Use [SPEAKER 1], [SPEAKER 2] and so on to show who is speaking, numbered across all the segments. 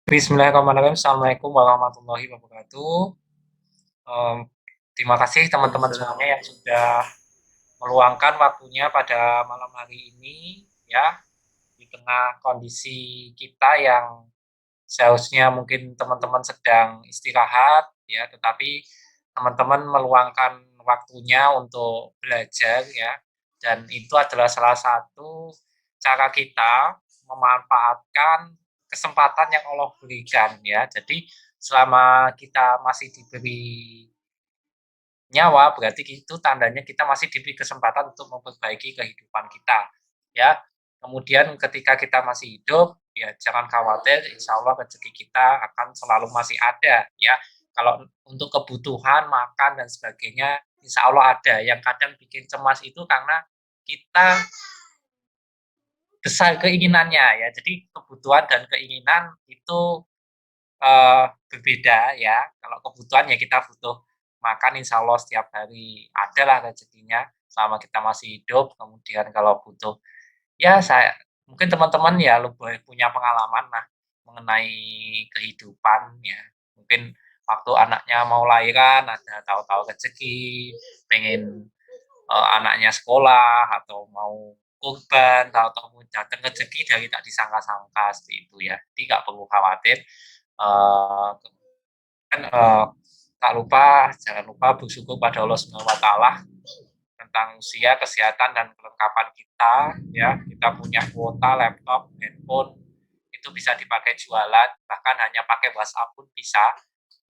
[SPEAKER 1] Bismillahirrahmanirrahim. Assalamualaikum warahmatullahi wabarakatuh. Em, Terima kasih teman-teman
[SPEAKER 2] Waalaikumsalam.
[SPEAKER 1] semuanya yang sudah meluangkan waktunya pada malam hari ini, ya, di tengah kondisi kita yang seharusnya mungkin teman-teman sedang istirahat, ya, tetapi teman-teman meluangkan waktunya untuk belajar, ya, dan itu adalah salah satu cara kita memanfaatkan kesempatan yang Allah berikan, ya. Jadi selama kita masih diberi nyawa, berarti itu tandanya kita masih diberi kesempatan untuk memperbaiki kehidupan kita, ya. Kemudian ketika kita masih hidup, ya jangan khawatir, insya Allah rezeki kita akan selalu masih ada, ya. Kalau untuk kebutuhan makan dan sebagainya, insya Allah ada. Yang kadang bikin cemas itu karena kita besar keinginannya, ya. Jadi kebutuhan dan keinginan itu berbeda, ya. Kalau kebutuhan ya kita butuh makan, insya Allah setiap hari adalah rezekinya selama kita masih hidup. Kemudian kalau butuh, ya saya mungkin teman-teman ya lebih punya pengalaman lah mengenai kehidupan, ya. Mungkin waktu anaknya mau lahiran ada tahu-tahu rezeki, pengen anaknya sekolah atau mau kurban, tahu-tahu datang rezeki dari tak disangka-sangka seperti itu, ya. Jadi nggak perlu khawatir. Uh, kan tak lupa, jangan lupa bersyukur pada Allah Subhanahu Wa Taala tentang usia, kesehatan dan kelengkapan kita, ya. Kita punya kuota laptop, handphone itu bisa dipakai jualan, bahkan hanya pakai WhatsApp pun bisa,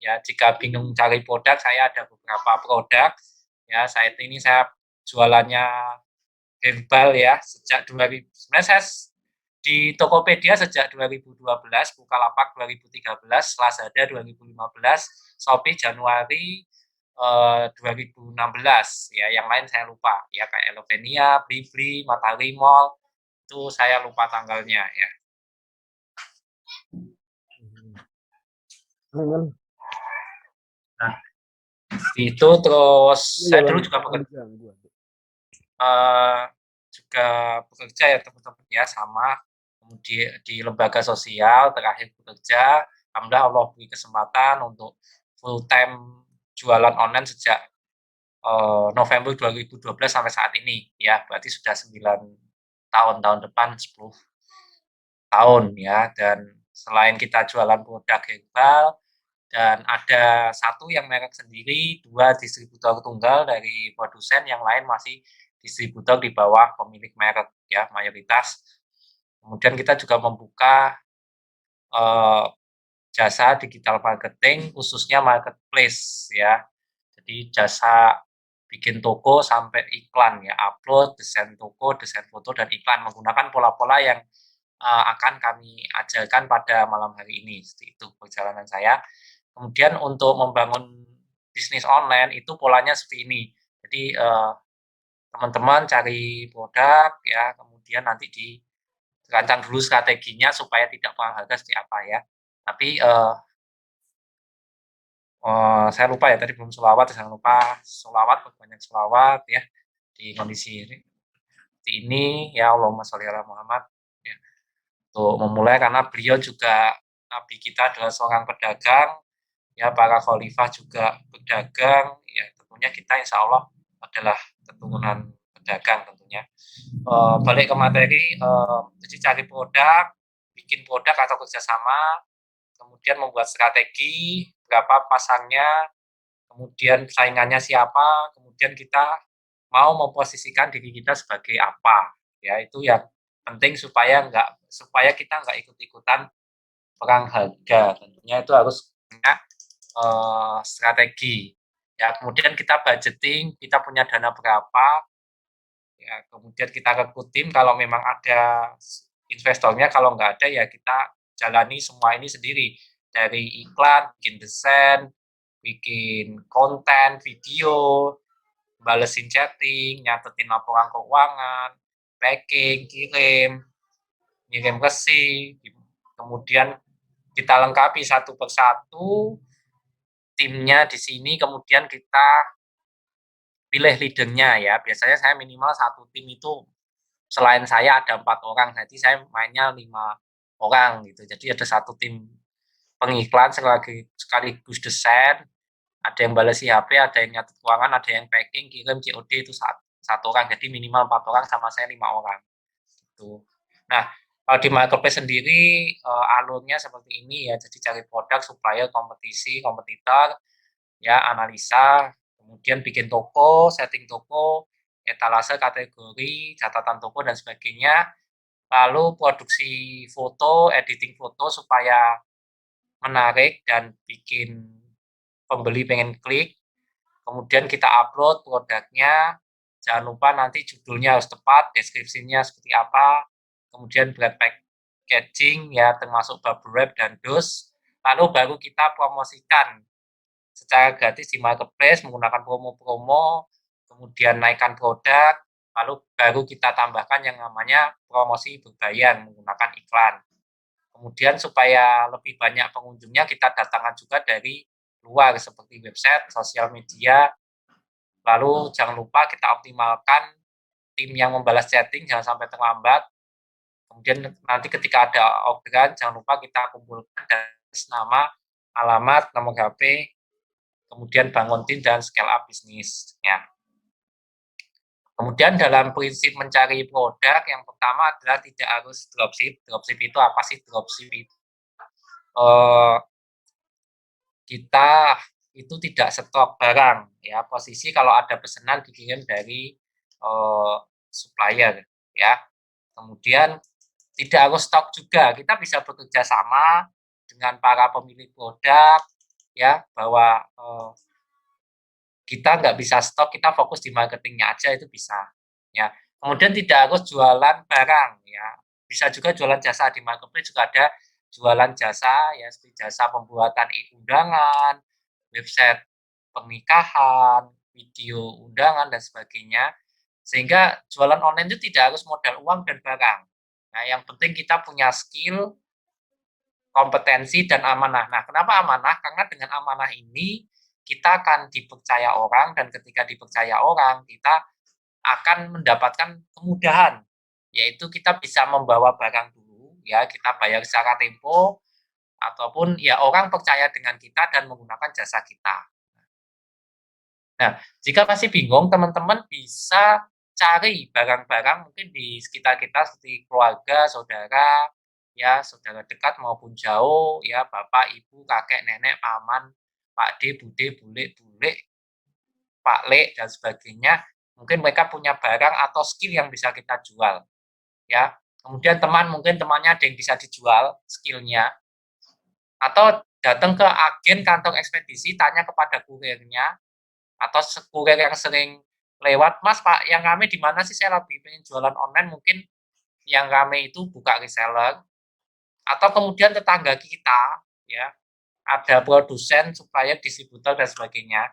[SPEAKER 1] ya. Jika bingung cari produk, saya ada beberapa produk, ya. Saya jualannya herbal, ya, sejak 2000. Sebenarnya saya di Tokopedia sejak 2012, Bukalapak 2013, Lazada 2015, Shopee Januari 2016, ya. Yang lain saya lupa, ya, kayak Elevenia, Blibli, Matahari Mall itu saya lupa tanggalnya, ya.
[SPEAKER 2] Kan?
[SPEAKER 1] Nah, itu terus
[SPEAKER 2] Iya,
[SPEAKER 1] saya dulu
[SPEAKER 2] jangan
[SPEAKER 1] juga
[SPEAKER 2] jangan diganggu.
[SPEAKER 1] eh, juga bekerja, ya teman-teman, ya, sama kemudian di lembaga sosial terakhir bekerja, alhamdulillah Allah beri kesempatan untuk full time jualan online sejak November 2012 sampai saat ini, ya. Berarti sudah 9 tahun, tahun depan 10 tahun, ya. Dan selain kita jualan produk herbal dan ada satu yang merek sendiri, dua distributor tunggal dari produsen, yang lain masih distributor di bawah pemilik merek, ya, mayoritas. Kemudian kita juga membuka eh, jasa digital marketing khususnya marketplace, ya. Jadi jasa bikin toko sampai iklan, ya, upload, desain toko, desain foto dan iklan menggunakan pola-pola yang akan kami ajarkan pada malam hari ini. Seperti itu perjalanan saya. Kemudian untuk membangun bisnis online itu polanya seperti ini. Jadi teman-teman cari produk, ya, kemudian nanti dirancang dulu strateginya supaya tidak perang harga seperti apa, ya. Tapi saya lupa, ya, tadi belum selawat, jangan lupa selawat, banyak selawat, ya, di kondisi seperti ini, ya. Allahumma sholli ala Muhammad, ya, untuk memulai karena beliau juga nabi kita adalah seorang pedagang, ya. Para khalifah juga pedagang, ya. Tentunya kita insya Allah adalah keturunan pedagang tentunya. Balik ke materi, jadi cari produk, bikin produk atau kerjasama, kemudian membuat strategi berapa pasarnya, kemudian saingannya siapa, kemudian kita mau memposisikan diri kita sebagai apa, ya. Itu yang penting supaya kita nggak ikut-ikutan perang harga, tentunya itu harus punya strategi, ya. Kemudian kita budgeting, kita punya dana berapa, ya. Kemudian kita rekrut tim kalau memang ada investornya, kalau nggak ada ya kita jalani semua ini sendiri, dari iklan, bikin desain, bikin konten video, balesin chatting, nyatetin laporan keuangan, packing, kirim, ngirim resi, kemudian kita lengkapi satu persatu timnya di sini, kemudian kita pilih leadernya, ya. Biasanya saya minimal satu tim itu selain saya ada 4 orang, jadi saya mainnya 5 orang gitu. Jadi ada satu tim pengiklan sekaligus desain, ada yang balas HP, ada yang nyatet keuangan, ada yang packing, kirim, COD itu satu orang, jadi minimal 4 orang, sama saya 5 orang. Gitu. Nah, kalau di marketplace sendiri alurnya seperti ini ya, jadi cari produk, supplier, kompetisi, kompetitor, ya analisa, kemudian bikin toko, setting toko, etalase, kategori, catatan toko dan sebagainya, lalu produksi foto, editing foto supaya menarik dan bikin pembeli pengen klik, kemudian kita upload produknya, jangan lupa nanti judulnya harus tepat, deskripsinya seperti apa, kemudian brand packaging ya termasuk bubble wrap dan dos, lalu baru kita promosikan secara gratis di marketplace menggunakan promo-promo, kemudian naikkan produk, lalu baru kita tambahkan yang namanya promosi berbayar menggunakan iklan. Kemudian supaya lebih banyak pengunjungnya kita datangkan juga dari luar seperti website, sosial media. Lalu jangan lupa kita optimalkan tim yang membalas chatting jangan sampai terlambat. Kemudian nanti ketika ada orderan jangan lupa kita kumpulkan nama, alamat, nomor HP, kemudian bangun tim dan scale up bisnisnya. Kemudian dalam prinsip mencari produk yang pertama adalah tidak harus dropship. Dropship itu apa sih? Dropship itu kita itu tidak stok barang ya, posisi kalau ada pesanan dikirim dari supplier ya. Kemudian tidak harus stok juga, kita bisa bekerja sama dengan para pemilik produk ya, bahwa kita nggak bisa stok, kita fokus di marketingnya aja itu bisa ya. Kemudian tidak harus jualan barang ya, bisa juga jualan jasa. Di marketplace juga ada jualan jasa ya, seperti jasa pembuatan undangan, website pernikahan, video undangan dan sebagainya. Sehingga jualan online itu tidak harus modal uang dan barang. Nah, yang penting kita punya skill, kompetensi dan amanah. Nah, kenapa amanah? Karena dengan amanah ini kita akan dipercaya orang, dan ketika dipercaya orang, kita akan mendapatkan kemudahan, yaitu kita bisa membawa barang dulu, ya kita bayar secara tempo, ataupun ya orang percaya dengan kita dan menggunakan jasa kita. Nah, jika masih bingung, teman-teman bisa cari barang-barang mungkin di sekitar kita seperti keluarga, saudara, ya saudara dekat maupun jauh, ya bapak, ibu, kakek, nenek, paman, pak D, bude, bule, bule, pak le dan sebagainya. Mungkin mereka punya barang atau skill yang bisa kita jual, ya. Kemudian teman, mungkin temannya ada yang bisa dijual skillnya, atau datang ke agen kantor ekspedisi, tanya kepada kurirnya atau kurir yang sering lewat, "Mas, Pak, yang rame di mana sih? Saya lagi pengen jualan online." Mungkin yang rame itu buka reseller, atau kemudian tetangga kita, ya, ada produsen, supplier, distributor dan sebagainya.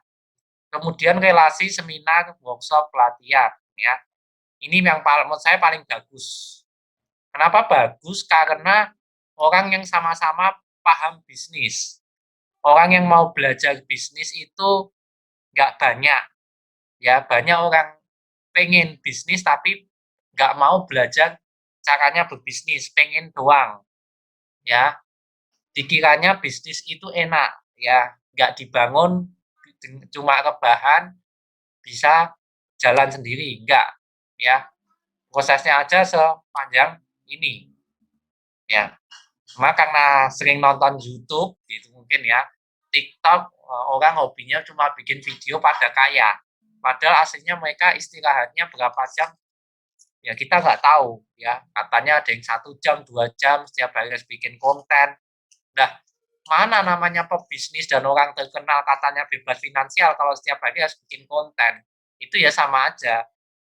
[SPEAKER 1] Kemudian relasi seminar, workshop, pelatihan, ya. Ini yang menurut saya paling bagus. Kenapa bagus? Karena orang yang sama-sama paham bisnis. Orang yang mau belajar bisnis itu nggak banyak. Ya, banyak orang pengen bisnis tapi nggak mau belajar caranya berbisnis, pengen doang. Ya, dikiranya bisnis itu enak, ya, nggak dibangun cuma rebahan bisa jalan sendiri, enggak, ya. Prosesnya aja sepanjang ini, ya. Cuma karena sering nonton YouTube gitu mungkin ya, TikTok, orang hobinya cuma bikin video pada kaya. Padahal aslinya mereka istirahatnya berapa jam, ya kita nggak tahu ya. Katanya ada yang 1 jam, 2 jam setiap hari harus bikin konten. Nah, mana namanya pebisnis dan orang terkenal katanya bebas finansial kalau setiap hari harus bikin konten. Itu ya sama aja.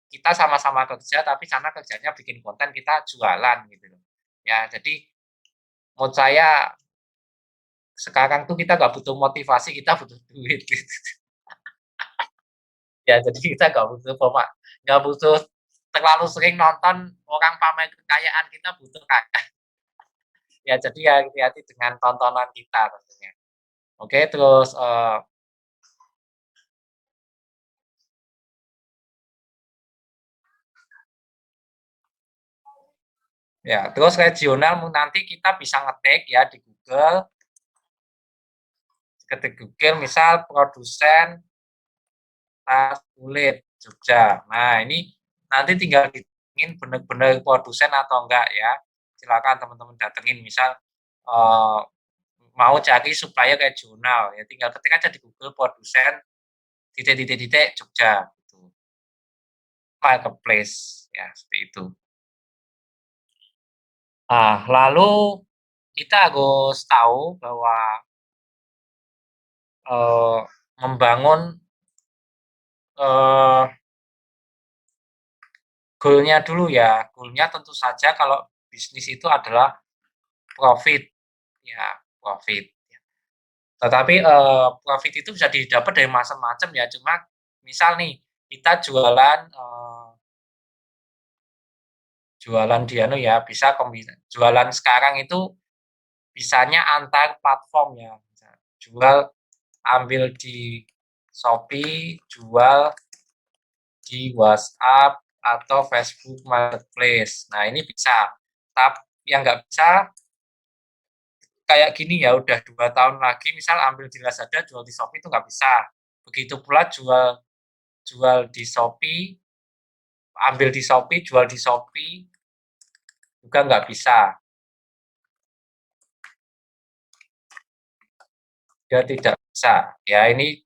[SPEAKER 1] Kita sama-sama kerja tapi sana kerjanya bikin konten, kita jualan gitu. Ya, jadi menurut saya sekarang tuh kita nggak butuh motivasi, kita butuh duit gitu. Ya, jadi kita nggak butuh terlalu sering nonton orang pamer kekayaan, kita butuh kaya. Ya, jadi ya hati-hati dengan tontonan kita tentunya. Oke, terus ya terus regional nanti kita bisa ngetik ya di Google ketik Google misal produsen tas kulit Jogja. Nah, ini nanti tinggal datengin bener-bener produsen atau enggak ya. Silakan teman-teman datengin misal mau cari supplier kayak jurnal ya tinggal ketik aja di Google produsen titik Jogja gitu. Marketplace ya seperti itu. Nah, lalu kita harus tahu bahwa membangun goalnya dulu ya. Goalnya tentu saja kalau bisnis itu adalah profit ya profit. Tetapi profit itu bisa didapat dari macam-macam ya. Cuma misal nih kita jualan di anu ya bisa jualan sekarang itu bisanya antar platform ya. Jual ambil di Shopee, jual di WhatsApp atau Facebook Marketplace. Nah, ini bisa. Tapi yang nggak bisa kayak gini ya udah 2 tahun lagi misal ambil di Lazada jual di Shopee itu nggak bisa. Begitu pula jual jual di Shopee, ambil di Shopee, jual di Shopee juga nggak bisa. Dia tidak bisa. Ya ini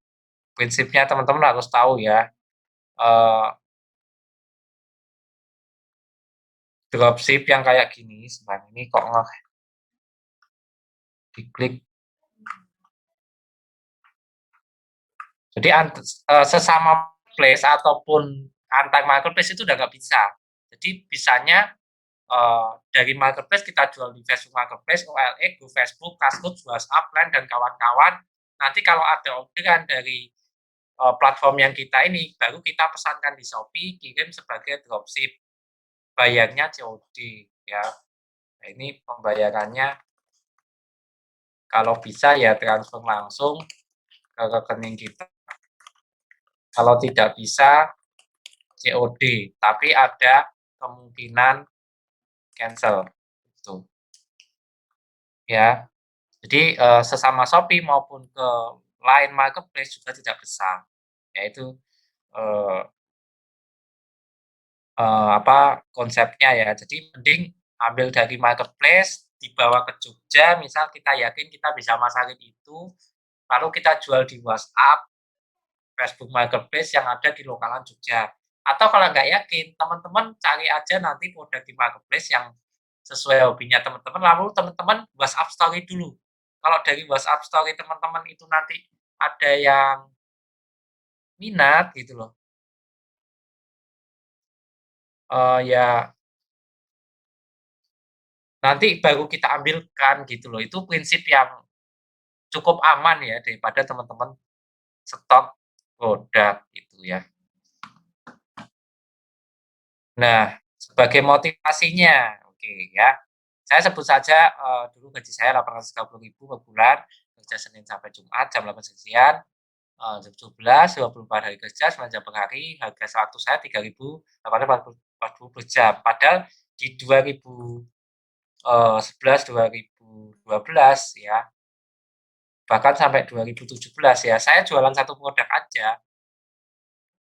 [SPEAKER 1] prinsipnya teman-teman harus tahu ya. Dropship yang kayak gini, sebenarnya ini kok diklik. Jadi sesama place ataupun antar marketplace itu udah nggak bisa. Jadi bisanya dari marketplace kita jual di Facebook Marketplace, OLX, Go Facebook, Kaskus, WhatsApp, Line, dan kawan-kawan. Nanti kalau ada orderan dari platform yang kita ini, baru kita pesankan di Shopee, kirim sebagai dropship. Bayarnya COD ya. Nah, ini pembayarannya kalau bisa ya transfer langsung ke rekening kita. Kalau tidak bisa COD, tapi ada kemungkinan cancel. Gitu. Ya. Jadi sesama Shopee maupun ke lain marketplace juga tidak bisa. Yaitu apa konsepnya ya. Jadi mending ambil dari marketplace dibawa ke Jogja, misal kita yakin kita bisa masakin itu, lalu kita jual di WhatsApp, Facebook Marketplace yang ada di lokalan Jogja. Atau kalau nggak yakin, teman-teman cari aja nanti produk di marketplace yang sesuai hobinya teman-teman, lalu teman-teman WhatsApp story dulu. Kalau dari WhatsApp story teman-teman itu nanti ada yang minat gitu loh, ya nanti baru kita ambilkan gitu loh. Itu prinsip yang cukup aman ya daripada teman-teman stok produk gitu ya. Nah, sebagai motivasinya, oke ya, saya sebut saja, dulu gaji saya 830.000 per bulan, kerja Senin sampai Jumat jam 8 sekian, jam 17, 24 hari kerja, 9 jam per hari, harga waktu saya 3.840 per jam. Padahal di 2011, 2012 ya, bahkan sampai 2017 ya, saya jualan satu produk aja,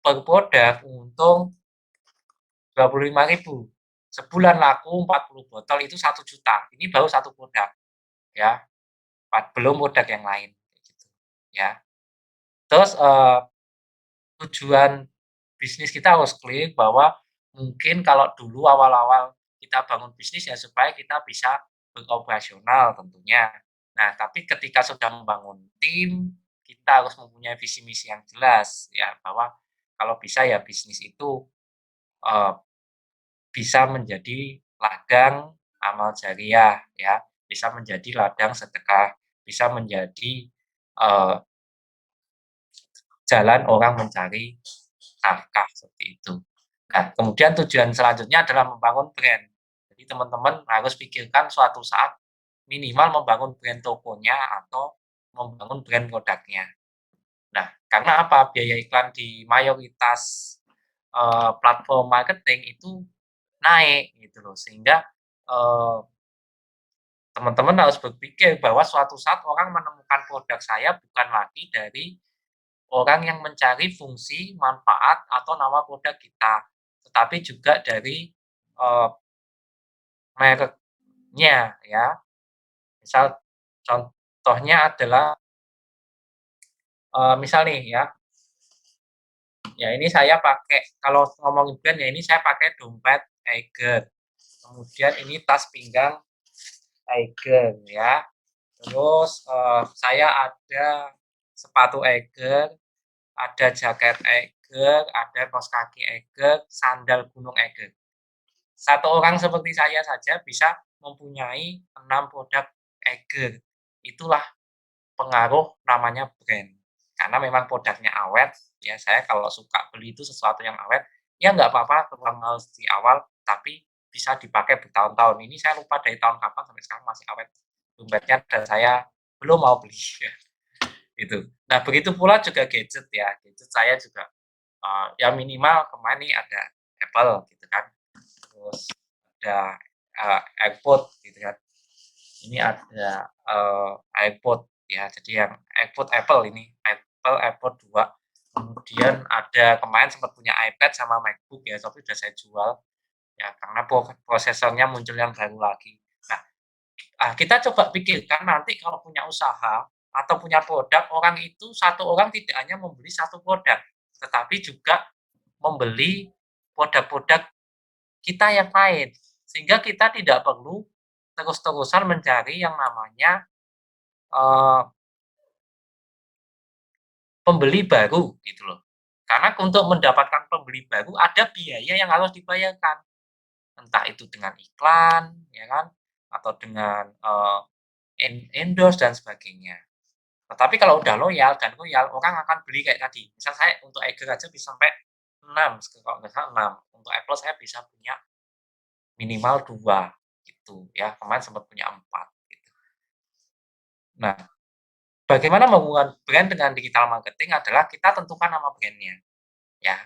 [SPEAKER 1] per produk untung 25.000. Sebulan laku 40 botol itu 1 juta. Ini baru satu produk ya, belum produk yang lain gitu ya. Terus tujuan bisnis kita harus clear bahwa mungkin kalau dulu awal-awal kita bangun bisnis ya supaya kita bisa beroperasional tentunya. Nah, tapi ketika sudah membangun tim, kita harus mempunyai visi misi yang jelas ya bahwa kalau bisa ya bisnis itu uh, bisa menjadi ladang amal jariah ya, bisa menjadi ladang sedekah, bisa menjadi uh, jalan orang mencari nafkah seperti itu. Nah, kemudian tujuan selanjutnya adalah membangun brand. Jadi teman-teman harus pikirkan suatu saat minimal membangun brand tokonya atau membangun brand produknya. Nah, karena apa? Biaya iklan di mayoritas platform marketing itu naik gitu loh, sehingga teman-teman harus berpikir bahwa suatu saat orang menemukan produk saya bukan lagi dari orang yang mencari fungsi, manfaat, atau nama produk kita, tetapi juga dari mereknya ya. Misal contohnya adalah misal nih ya ini saya pakai kalau ngomongin brand ya ini saya pakai dompet Eiger, kemudian ini tas pinggang Eiger ya. Terus saya ada sepatu Eiger, ada jaket Eiger, ada kaos kaki Eiger, sandal gunung Eiger. Satu orang seperti saya saja bisa mempunyai 6 produk Eiger. Itulah pengaruh namanya brand. Karena memang produknya awet, ya saya kalau suka beli itu sesuatu yang awet, ya nggak apa-apa kurang di awal, tapi bisa dipakai bertahun-tahun. Ini saya lupa dari tahun kapan sampai sekarang masih awet dompetnya dan saya belum mau beli. Itu. Nah begitu pula juga gadget ya, gadget saya juga ya minimal kemarin nih ada Apple gitu kan, terus ada AirPod gitu kan. Ini ada iPod ya, jadi yang iPod Apple ini, Apple AirPod 2. Kemudian ada kemarin sempat punya iPad sama MacBook ya, tapi udah saya jual ya karena prosesornya muncul yang baru lagi. Nah, kita coba pikirkan nanti kalau punya usaha atau punya produk, orang itu satu orang tidak hanya membeli satu produk, tetapi juga membeli produk-produk kita yang lain. Sehingga kita tidak perlu terus-terusan mencari yang namanya pembeli baru gitu loh. Karena untuk mendapatkan pembeli baru ada biaya yang harus dibayarkan. Entah itu dengan iklan, ya kan, atau dengan endorse dan sebagainya. Tetapi kalau udah loyal dan loyal, orang akan beli kayak tadi. Misal saya untuk Eiger aja bisa sampai 6, kalau nggak salah 6. Untuk Apple saya bisa punya minimal 2 gitu ya. Kemarin sempat punya 4 gitu. Nah, bagaimana menghubungkan brand dengan digital marketing adalah kita tentukan nama brandnya ya.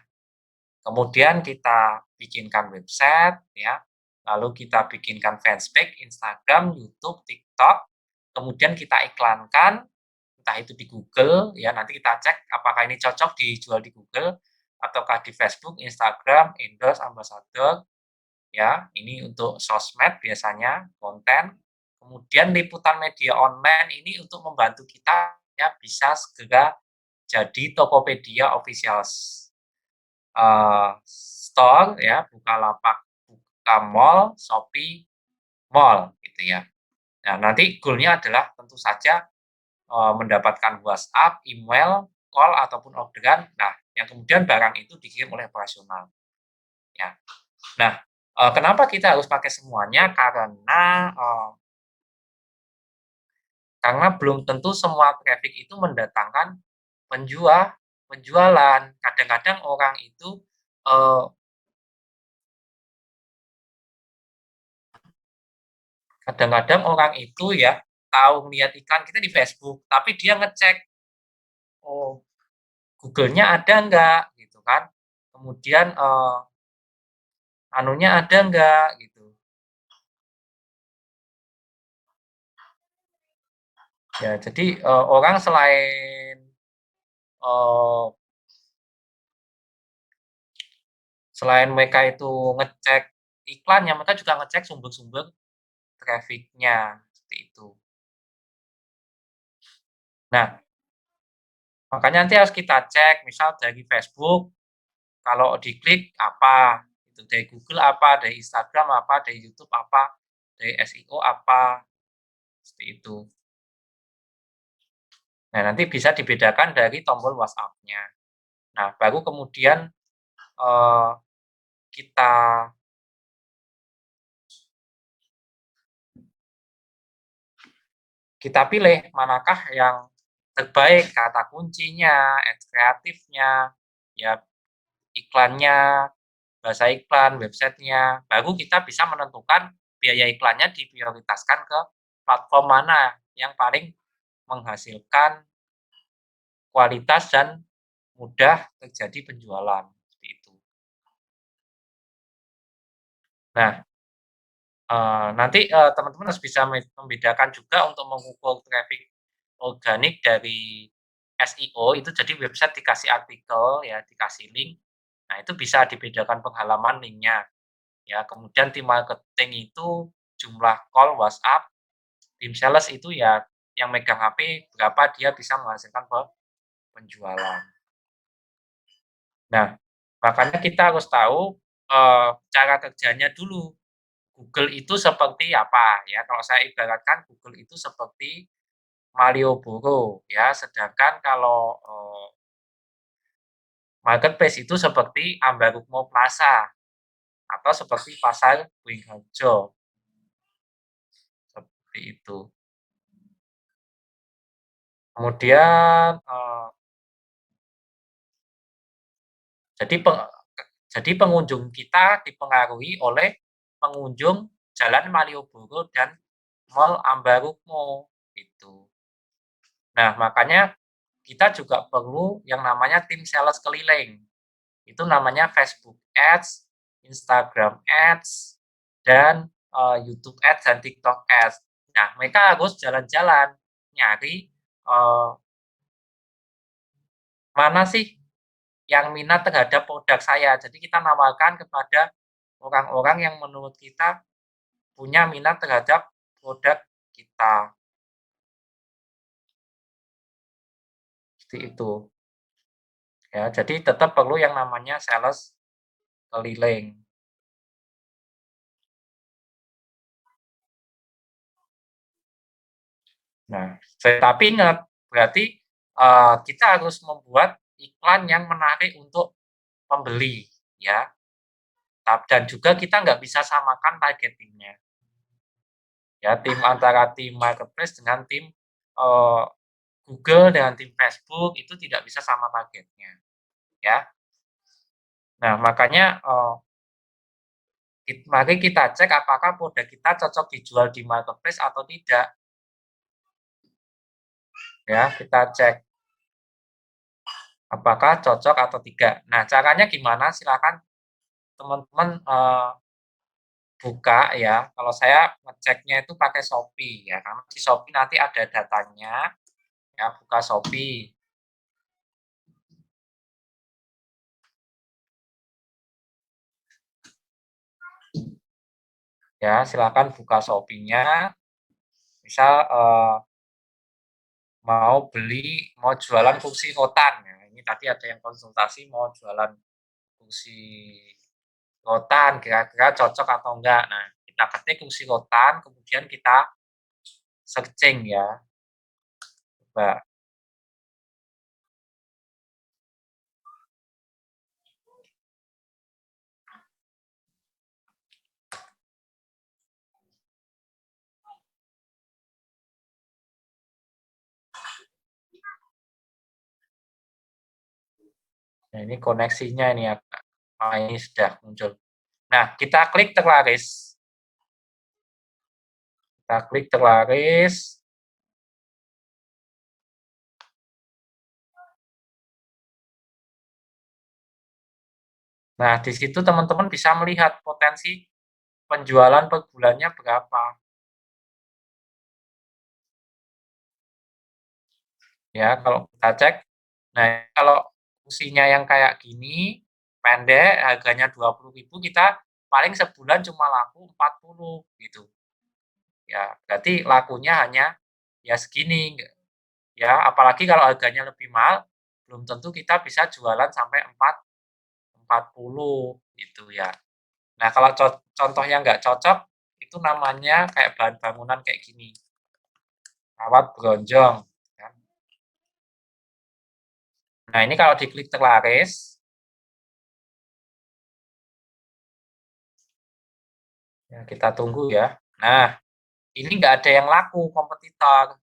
[SPEAKER 1] Kemudian kita bikinkan website ya, lalu kita bikinkan fanspage, Instagram, YouTube, TikTok, kemudian kita iklankan, entah itu di Google ya, nanti kita cek apakah ini cocok dijual di Google ataukah di Facebook, Instagram, endorse, ambassador ya, ini untuk sosmed biasanya, konten. Kemudian liputan media online ini untuk membantu kita ya bisa segera jadi Tokopedia official store ya, Bukalapak, Bukamall, Shopee Mall gitu ya. Nah, nanti goal-nya adalah tentu saja mendapatkan WhatsApp, email, call ataupun orderan. Nah, yang kemudian barang itu dikirim oleh operasional. Ya. Nah, kenapa kita harus pakai semuanya? Karena belum tentu semua traffic itu mendatangkan penjualan. Kadang-kadang orang itu eh, kadang-kadang orang itu ya tahu lihat iklan kita di Facebook, tapi dia ngecek, oh Google-nya ada nggak gitu kan, kemudian anunya ada nggak gitu. Ya, jadi orang uh, selain mereka itu ngecek iklannya, mereka juga ngecek sumber-sumber traffic-nya seperti itu. Nah, makanya nanti harus kita cek, misal dari Facebook, kalau diklik apa, itu dari Google apa, dari Instagram apa, dari YouTube apa, dari SEO apa, seperti itu. Nah, nanti bisa dibedakan dari tombol WhatsApp-nya. Nah, baru kemudian eh, kita kita pilih manakah yang terbaik, kata kuncinya, ads kreatifnya, ya iklannya, bahasa iklan, websitenya, baru kita bisa menentukan biaya iklannya diprioritaskan ke platform mana yang paling menghasilkan kualitas dan mudah terjadi penjualan, seperti itu. Nah, Nanti, teman-teman harus bisa membedakan juga untuk mengukur traffic organik dari SEO itu jadi website dikasih artikel ya, dikasih link. Nah, itu bisa dibedakan penghalaman linknya ya. Kemudian tim marketing itu jumlah call WhatsApp, tim sales itu ya yang megang HP berapa dia bisa menghasilkan penjualan. Nah, makanya kita harus tahu, cara kerjanya dulu. Google itu seperti apa ya, kalau saya ibaratkan Google itu seperti Malioboro ya, sedangkan kalau, marketplace itu seperti Ambarukmo Plaza atau seperti Pasar Beringharjo, seperti itu. Kemudian, jadi jadi pengunjung kita dipengaruhi oleh pengunjung Jalan Malioboro dan Mall Ambarukmo, itu. Nah, makanya kita juga perlu yang namanya tim sales keliling. Itu namanya Facebook Ads, Instagram Ads, dan YouTube Ads dan TikTok Ads. Nah, mereka harus jalan-jalan nyari mana sih yang minat terhadap produk saya. Jadi kita nawarkan kepada orang-orang yang menurut kita punya minat terhadap produk kita. Seperti itu. Ya, jadi tetap perlu yang namanya sales keliling. Nah, tapi ingat, berarti, kita harus membuat iklan yang menarik untuk pembeli, ya. Dan juga kita nggak bisa samakan targeting-nya. Ya, antara tim marketplace dengan tim, eee, Google dengan tim Facebook itu tidak bisa sama targetnya, ya. Nah, makanya, mari kita cek apakah produk kita cocok dijual di marketplace atau tidak, ya. Kita cek apakah cocok atau tidak. Nah, caranya gimana? Silakan teman-teman, buka ya, kalau saya ngeceknya itu pakai Shopee ya, karena di Shopee nanti ada datanya, ya buka Shopee. Ya silakan buka Shopee-nya, misal, mau jualan kursi rotan, ya ini tadi ada yang konsultasi mau jualan kursi rotan, kira-kira cocok atau enggak. Nah, kita ketik kursi rotan, kemudian kita searching ya, coba. Nah, ini koneksinya ini ya, ini sudah muncul. Nah, kita klik terlaris. Kita klik terlaris. Nah, di situ teman-teman bisa melihat potensi penjualan per bulannya berapa. Ya, kalau kita cek, nah kalau fungsinya yang kayak gini, pendek, harganya 20.000 kita paling sebulan cuma laku 40 gitu. Ya, berarti lakunya hanya ya segini. Ya, apalagi kalau harganya lebih mahal, belum tentu kita bisa jualan sampai 40 gitu ya. Nah, kalau contoh yang nggak cocok, itu namanya kayak bahan bangunan kayak gini, kawat bronjong, kan. Nah, ini kalau diklik terlaris, ya kita tunggu ya. Nah, ini nggak ada yang laku kompetitor.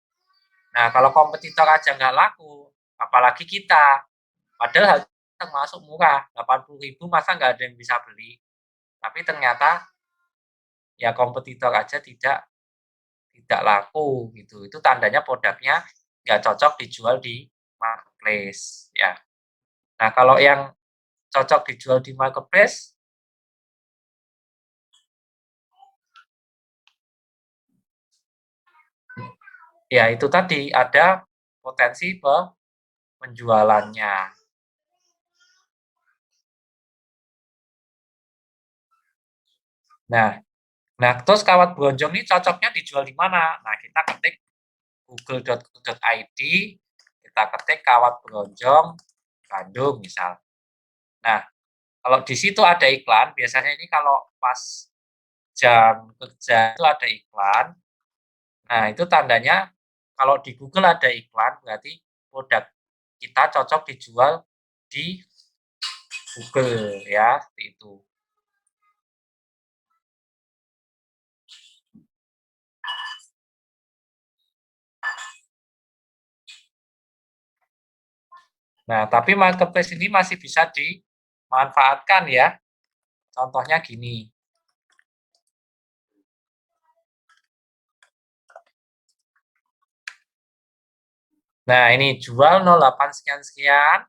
[SPEAKER 1] Nah, kalau kompetitor aja nggak laku, apalagi kita. Padahal harganya termasuk murah, 80.000 masa nggak ada yang bisa beli. Tapi ternyata ya kompetitor aja tidak laku gitu. Itu tandanya produknya nggak cocok dijual di marketplace ya. Nah, kalau yang cocok dijual di marketplace, Ya itu tadi ada potensi penjualannya. Nah, nah terus kawat bronjong ini cocoknya dijual di mana? Nah kita ketik google.co.id, kita ketik kawat bronjong Bandung misal. Nah kalau di situ ada iklan, biasanya ini kalau pas jam kerja itu ada iklan. Nah, itu tandanya kalau di Google ada iklan, berarti produk kita cocok dijual di Google ya, seperti itu. Nah, tapi marketplace ini masih bisa dimanfaatkan ya. Contohnya gini. Nah, ini jual 08 sekian-sekian,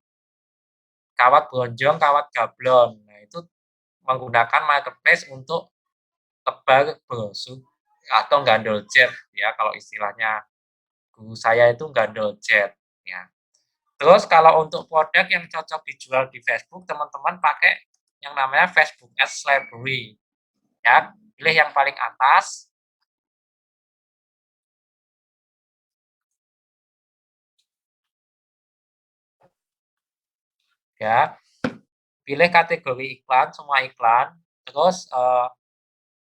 [SPEAKER 1] kawat bronjong, kawat gablon. Nah, itu menggunakan marketplace untuk tebar brosur atau gandol jet ya, kalau istilahnya guru saya itu gandol jet ya. Terus kalau untuk produk yang cocok dijual di Facebook, teman-teman pakai yang namanya Facebook Ads Library. Ya, pilih yang paling atas. Ya, pilih kategori iklan, semua iklan. Terus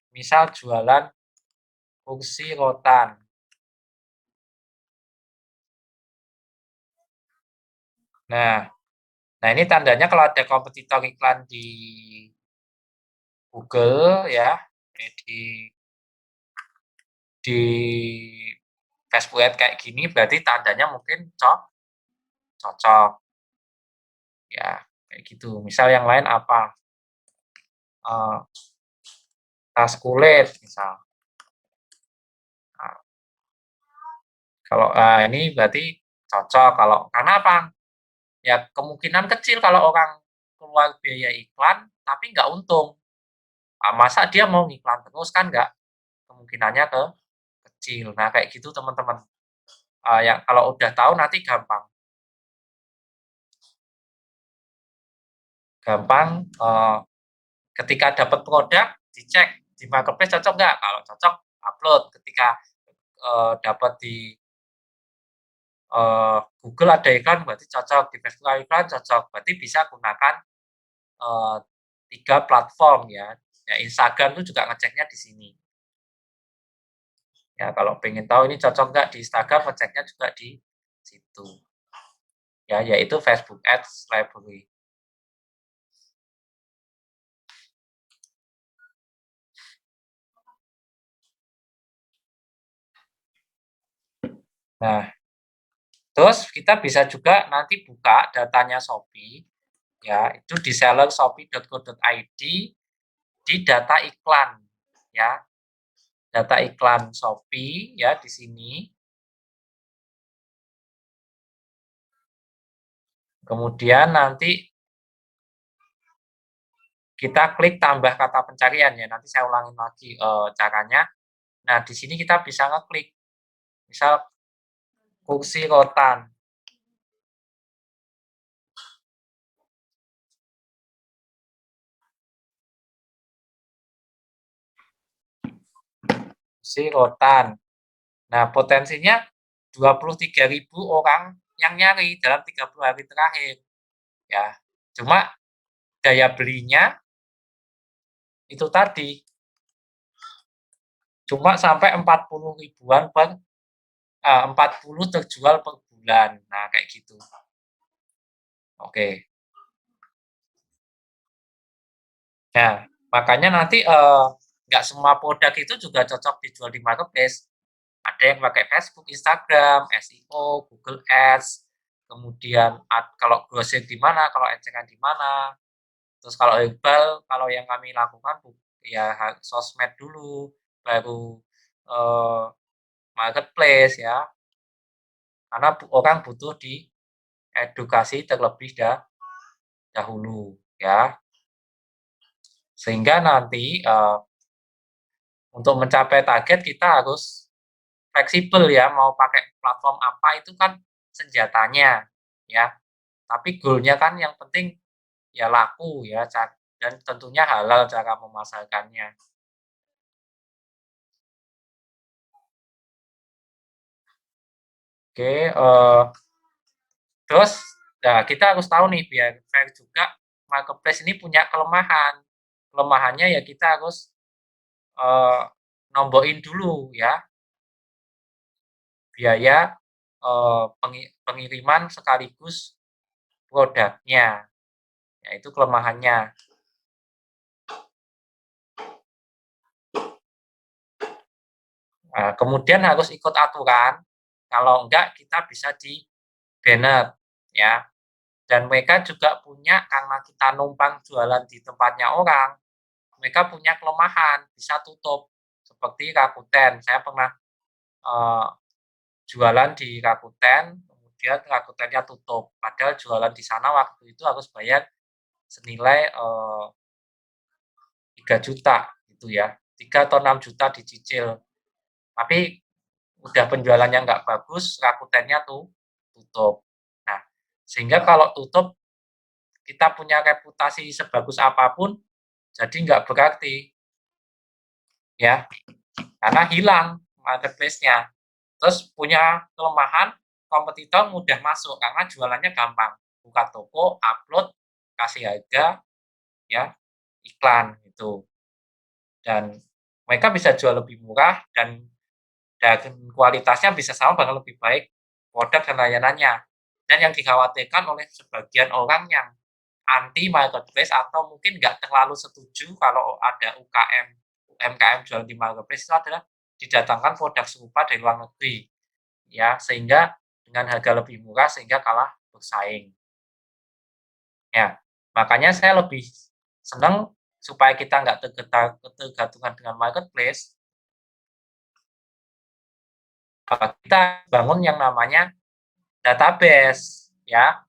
[SPEAKER 1] misal jualan kursi rotan. Nah, nah ini tandanya kalau ada kompetitor iklan di Google ya, di Facebook Ad kayak gini, berarti tandanya mungkin cocok ya, kayak gitu. Misal yang lain apa? Tas kulit misal. Nah, kalau ini berarti cocok kalau karena apa? Ya kemungkinan kecil kalau orang keluar biaya iklan tapi nggak untung. Nah, masa dia mau ngiklan terus kan nggak, kemungkinannya kecil. Nah kayak gitu teman-teman. Ya kalau udah tahu nanti gampang. Gampang ketika dapat produk dicek di marketplace cocok nggak? Kalau cocok upload. Ketika dapat di Google ada iklan berarti cocok, di Facebook ada iklan cocok, berarti bisa gunakan 3 platform ya. Ya Instagram itu juga ngeceknya di sini. Ya kalau pengen tahu ini cocok nggak di Instagram, ngeceknya juga di situ. Ya yaitu Facebook Ads Library. Nah, terus kita bisa juga nanti buka datanya Shopee ya, itu di seller shopee.co.id di data iklan ya. Data iklan Shopee ya di sini. Kemudian nanti kita klik tambah kata pencarian ya. Nanti saya ulangin lagi caranya. Nah, di sini kita bisa ngeklik misal kursi rotan. Kursi rotan. Nah, potensinya 23.000 orang yang nyari dalam 30 hari terakhir. Ya. Cuma daya belinya itu tadi cuma sampai 40 ribuan 40 terjual per bulan. Nah, kayak gitu. Oke. Nah, makanya nanti nggak semua produk itu juga cocok dijual di marketplace. Ada yang pakai Facebook, Instagram, SEO, Google Ads, kemudian kalau grosir di mana, kalau eceran di mana. Terus kalau iqbal, kalau yang kami lakukan ya sosmed dulu, baru eh, marketplace ya. Karena orang butuh diedukasi terlebih dahulu ya. Sehingga nanti untuk mencapai target kita harus fleksibel ya, mau pakai platform apa itu kan senjatanya, ya. Tapi goal-nya kan yang penting ya laku ya, dan tentunya halal cara memasarkannya. Oke, terus nah kita harus tahu nih biar fair juga marketplace ini punya kelemahan. Kelemahannya ya kita harus, eee, nombokin dulu ya biaya, pengiriman sekaligus produknya, ya itu kelemahannya. Kemudian harus ikut aturan, kalau enggak kita bisa di-banned ya. Dan mereka juga punya karena kita numpang jualan di tempatnya orang, mereka punya kelemahan, bisa tutup. Seperti Rakuten, saya pernah, eee, jualan di Rakuten, kemudian Rakutennya tutup. Padahal jualan di sana waktu itu harus bayar senilai, 3 juta gitu ya, 3 atau 6 juta dicicil. Tapi udah penjualannya nggak bagus, Rakutennya tuh tutup. Nah, sehingga kalau tutup, kita punya reputasi sebagus apapun, jadi nggak berarti, ya, karena hilang marketplace-nya. Terus punya kelemahan, kompetitor mudah masuk karena jualannya gampang. Buka toko, upload, kasih harga, ya, iklan gitu. Dan mereka bisa jual lebih murah dan kualitasnya bisa sama bahkan lebih baik produk dan layanannya. Dan yang dikhawatirkan oleh sebagian orang yang anti marketplace atau mungkin nggak terlalu setuju kalau ada UMKM jual di marketplace itu adalah didatangkan produk serupa dari luar negeri, ya, sehingga dengan harga lebih murah sehingga kalah bersaing. Ya, makanya saya lebih senang supaya kita nggak ketergantungan dengan marketplace, kita bangun yang namanya database, ya.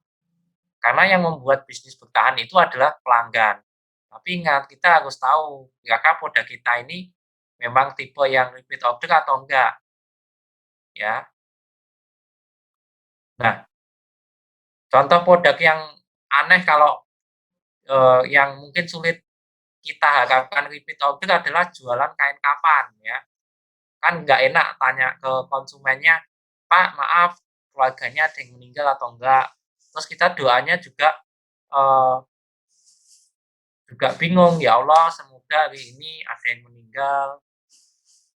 [SPEAKER 1] Karena yang membuat bisnis bertahan itu adalah pelanggan. Tapi ingat, kita harus tahu, kira-kira produk kita ini memang tipe yang repeat order atau enggak, ya. Nah, contoh produk yang aneh kalau, yang mungkin sulit kita harapkan repeat order adalah jualan kain kafan, ya. Kan nggak enak tanya ke konsumennya, "Pak, maaf, keluarganya ada yang meninggal atau enggak?" Terus kita doanya eee, juga bingung, "Ya Allah, semoga hari ini ada yang meninggal."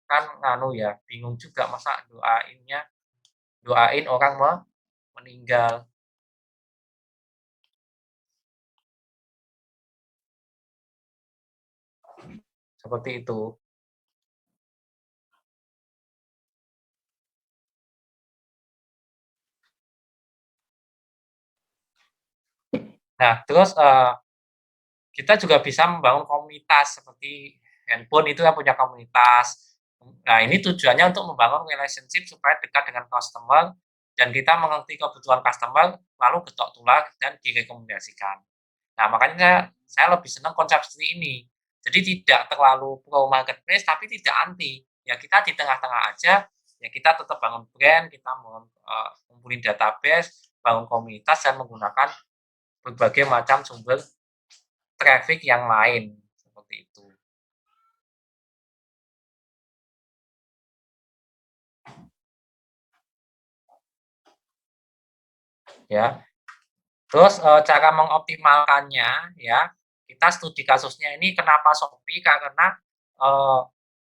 [SPEAKER 1] Kan nganu ya, bingung juga masa doain orang meninggal, seperti itu. Nah, terus, kita juga bisa membangun komunitas seperti handphone itu kan punya komunitas. Nah, ini tujuannya untuk membangun relationship supaya dekat dengan customer dan kita mengerti kebutuhan customer, lalu getok tular dan direkomendasikan. Nah, makanya saya lebih senang konsep seperti ini. Jadi tidak terlalu pro marketplace, tapi tidak anti. Ya kita di tengah-tengah aja, ya kita tetap bangun brand, kita ngumpulin database, bangun komunitas dan menggunakan berbagai macam sumber traffic yang lain, seperti itu, ya. Terus, cara mengoptimalkannya ya, kita studi kasusnya ini kenapa Shopee, karena, eee,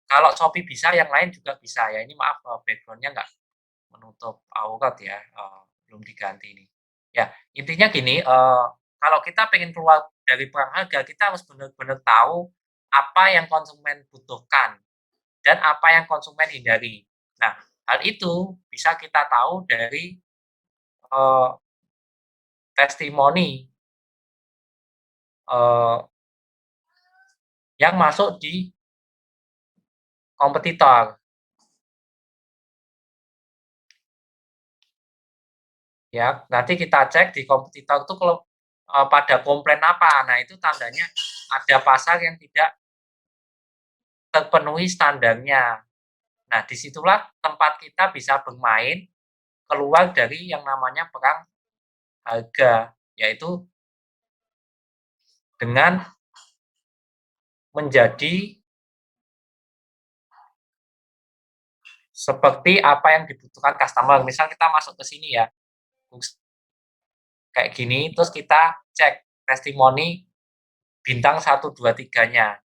[SPEAKER 1] kalau Shopee bisa yang lain juga bisa ya. Ini maaf, background-nya nggak menutup aurat ya, belum diganti ini. Ya, intinya gini, kalau kita pengen keluar dari perang harga, kita harus benar-benar tahu apa yang konsumen butuhkan dan apa yang konsumen hindari. Nah, hal itu bisa kita tahu dari, eee, testimoni, eee, yang masuk di kompetitor, ya. Nanti kita cek di kompetitor itu kalau, pada komplain apa. Nah, itu tandanya ada pasar yang tidak terpenuhi standarnya. Nah, disitulah tempat kita bisa bermain keluar dari yang namanya perang harga, yaitu dengan menjadi seperti apa yang dibutuhkan customer. Misal kita masuk ke sini ya, kayak gini, terus kita cek testimoni bintang 1, 2, 3-nya.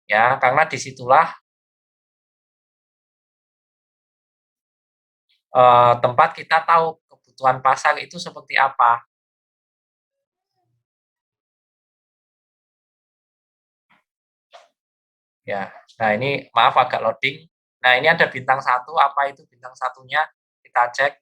[SPEAKER 1] Ya, karena disitulah tempat kita tahu kebutuhan pasar itu seperti apa. Ya, nah ini maaf agak loading. Nah, ini ada bintang 1, apa itu bintang satunya? Kita cek.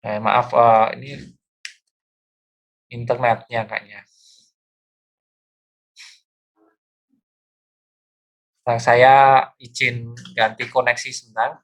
[SPEAKER 1] Maaf, ini internetnya kayaknya. Nah, saya izin ganti koneksi sebentar.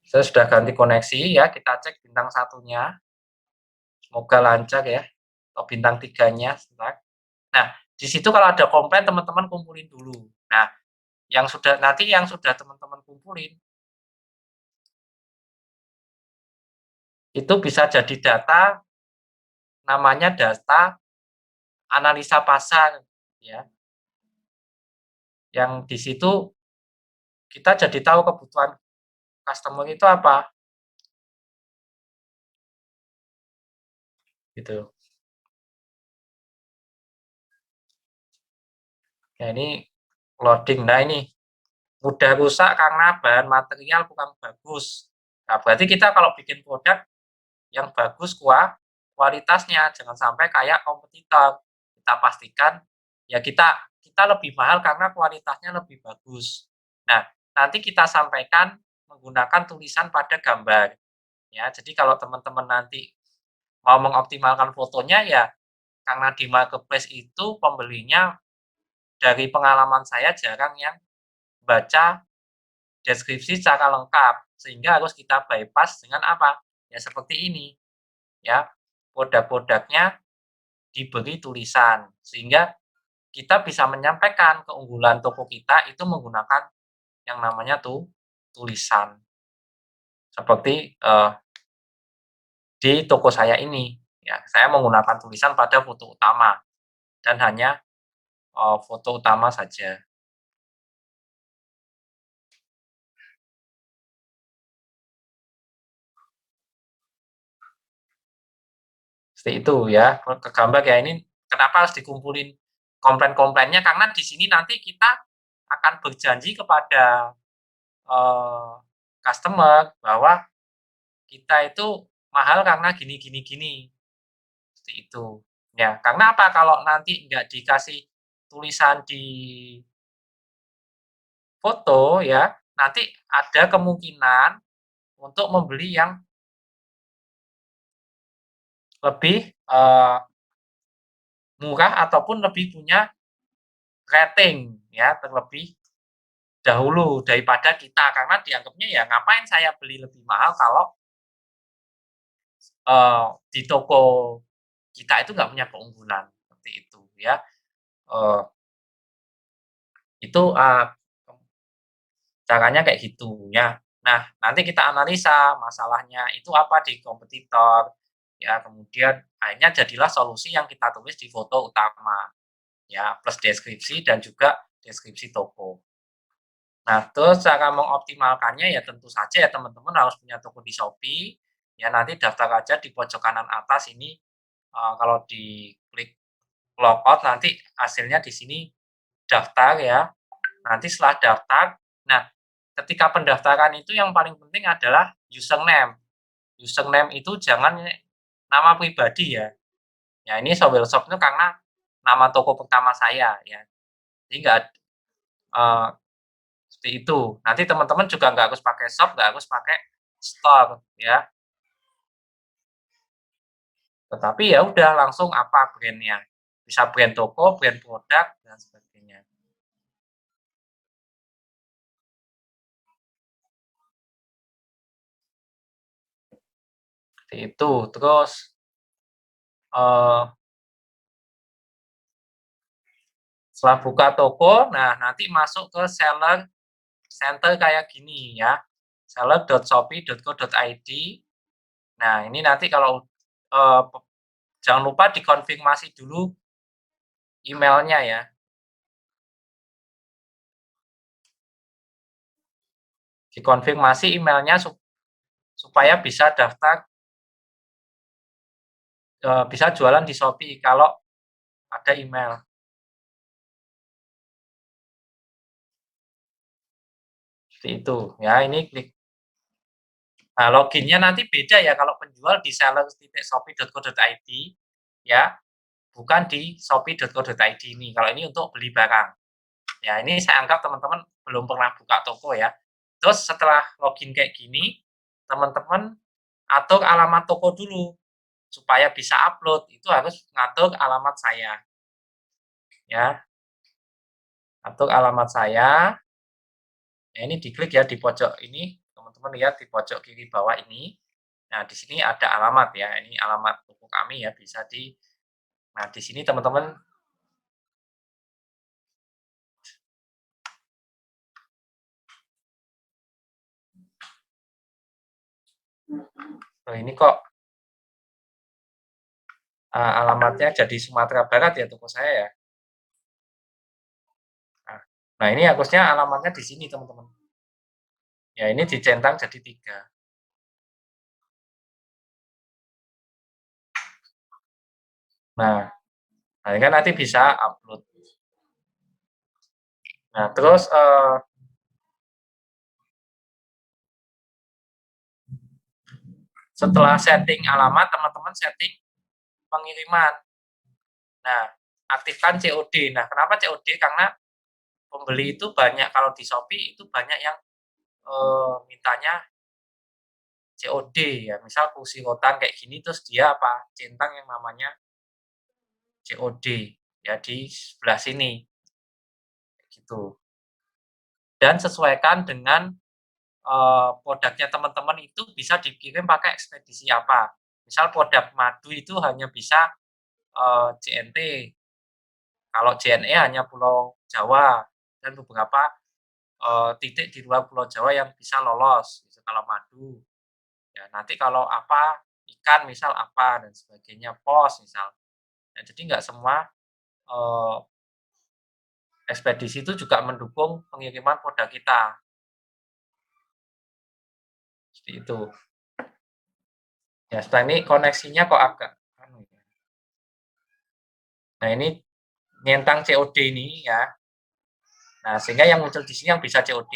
[SPEAKER 1] Saya sudah ganti koneksi ya, kita cek bintang satunya. Semoga lancar ya. Atau bintang 3-nya, sebentar. Nah, di situ kalau ada komplain teman-teman kumpulin dulu. Nah, yang sudah teman-teman kumpulin itu bisa jadi data, namanya data analisa pasar ya. Yang di situ kita jadi tahu kebutuhan customer itu apa gitu. Ya ini loading. Nah, ini mudah rusak karena bahan material kurang bagus. Nah, berarti kita kalau bikin produk yang bagus kualitasnya, jangan sampai kayak kompetitor. Kita pastikan ya kita kita lebih mahal karena kualitasnya lebih bagus. Nah, nanti kita sampaikan menggunakan tulisan pada gambar. Ya, jadi kalau teman-teman nanti mau mengoptimalkan fotonya ya karena di marketplace itu pembelinya dari pengalaman saya jarang yang baca deskripsi secara lengkap sehingga harus kita bypass dengan apa? Ya seperti ini ya. Produk-produknya diberi tulisan sehingga kita bisa menyampaikan keunggulan toko kita itu menggunakan yang namanya tulisan. Seperti di toko saya ini ya, saya menggunakan tulisan pada foto utama dan hanya foto utama saja. Seperti itu ya, ke gambar ya ini kenapa harus dikumpulin komplain-komplainnya karena di sini nanti kita akan berjanji kepada customer bahwa kita itu mahal karena gini gini gini, seperti itu. Ya, karena apa kalau nanti nggak dikasih tulisan di foto ya, nanti ada kemungkinan untuk membeli yang lebih, murah ataupun lebih punya rating ya, terlebih dahulu daripada kita, karena dianggapnya ya ngapain saya beli lebih mahal kalau, di toko kita itu nggak punya keunggulan, seperti itu ya. Eee, itu, caranya kayak gitu ya. Nah, nanti kita analisa masalahnya itu apa di kompetitor, ya kemudian akhirnya jadilah solusi yang kita tulis di foto utama, ya plus deskripsi dan juga deskripsi toko. Nah, terus cara mengoptimalkannya ya tentu saja ya teman-teman harus punya toko di Shopee, ya nanti daftar aja di pojok kanan atas ini, kalau diklik logout nanti hasilnya di sini daftar ya. Nanti setelah daftar, nah ketika pendaftaran itu yang paling penting adalah username. Username itu jangan nama pribadi ya. Ya ini Showwell Shop itu karena nama toko pertama saya ya. Jadi nggak seperti itu. Nanti teman-teman juga nggak harus pakai shop, nggak harus pakai store ya. Tetapi ya udah langsung apa brandnya. Bisa brand toko, brand produk dan sebagainya. Seperti itu. Terus setelah buka toko, nah nanti masuk ke seller center kayak gini ya. seller.shopee.co.id. Nah, ini nanti kalau jangan lupa dikonfirmasi dulu emailnya ya. Dikonfirmasi emailnya supaya bisa daftar, bisa jualan di Shopee kalau ada email. Seperti itu ya. Ini klik. Nah, loginnya nanti beda ya kalau penjual di seller.shopee.co.id ya, bukan di shopee.co.id ini. Kalau ini untuk beli barang. Ya, ini saya anggap teman-teman belum pernah buka toko ya. Terus setelah login kayak gini, teman-teman atur alamat toko dulu. Supaya bisa upload, itu harus ngatur alamat saya. Ya, atur alamat saya. Ya, ini diklik ya di pojok ini, teman-teman lihat di pojok kiri bawah ini. Nah, di sini ada alamat ya. Ini alamat toko kami ya, bisa di. Nah, di sini teman-teman. Oh, ini kok alamatnya jadi Sumatera Barat ya toko saya ya. Nah, ini harusnya alamatnya di sini teman-teman. Ya, ini dicentang jadi 3. Nah, ini kan nanti bisa upload. Nah, terus setelah setting alamat, teman-teman setting pengiriman. Nah, aktifkan COD. Nah, kenapa COD? Karena pembeli itu banyak, kalau di Shopee itu banyak yang mintanya COD ya. Misal kursi rotan kayak gini, terus dia apa? Centang yang namanya COD ya di sebelah sini gitu. Dan sesuaikan dengan produknya teman-teman itu bisa dikirim pakai ekspedisi apa. Misal produk madu itu hanya bisa JNT, kalau JNE hanya Pulau Jawa, dan beberapa titik di luar Pulau Jawa yang bisa lolos gitu, kalau madu. Ya, nanti kalau apa, ikan misal apa dan sebagainya, pos misal. Ya, jadi nggak semua eh, ekspedisi itu juga mendukung pengiriman produk kita. Seperti itu. Ya, setelah ini koneksinya kok agak anu ya. Nah, ini nyentang COD ini ya. Nah, sehingga yang muncul di sini yang bisa COD.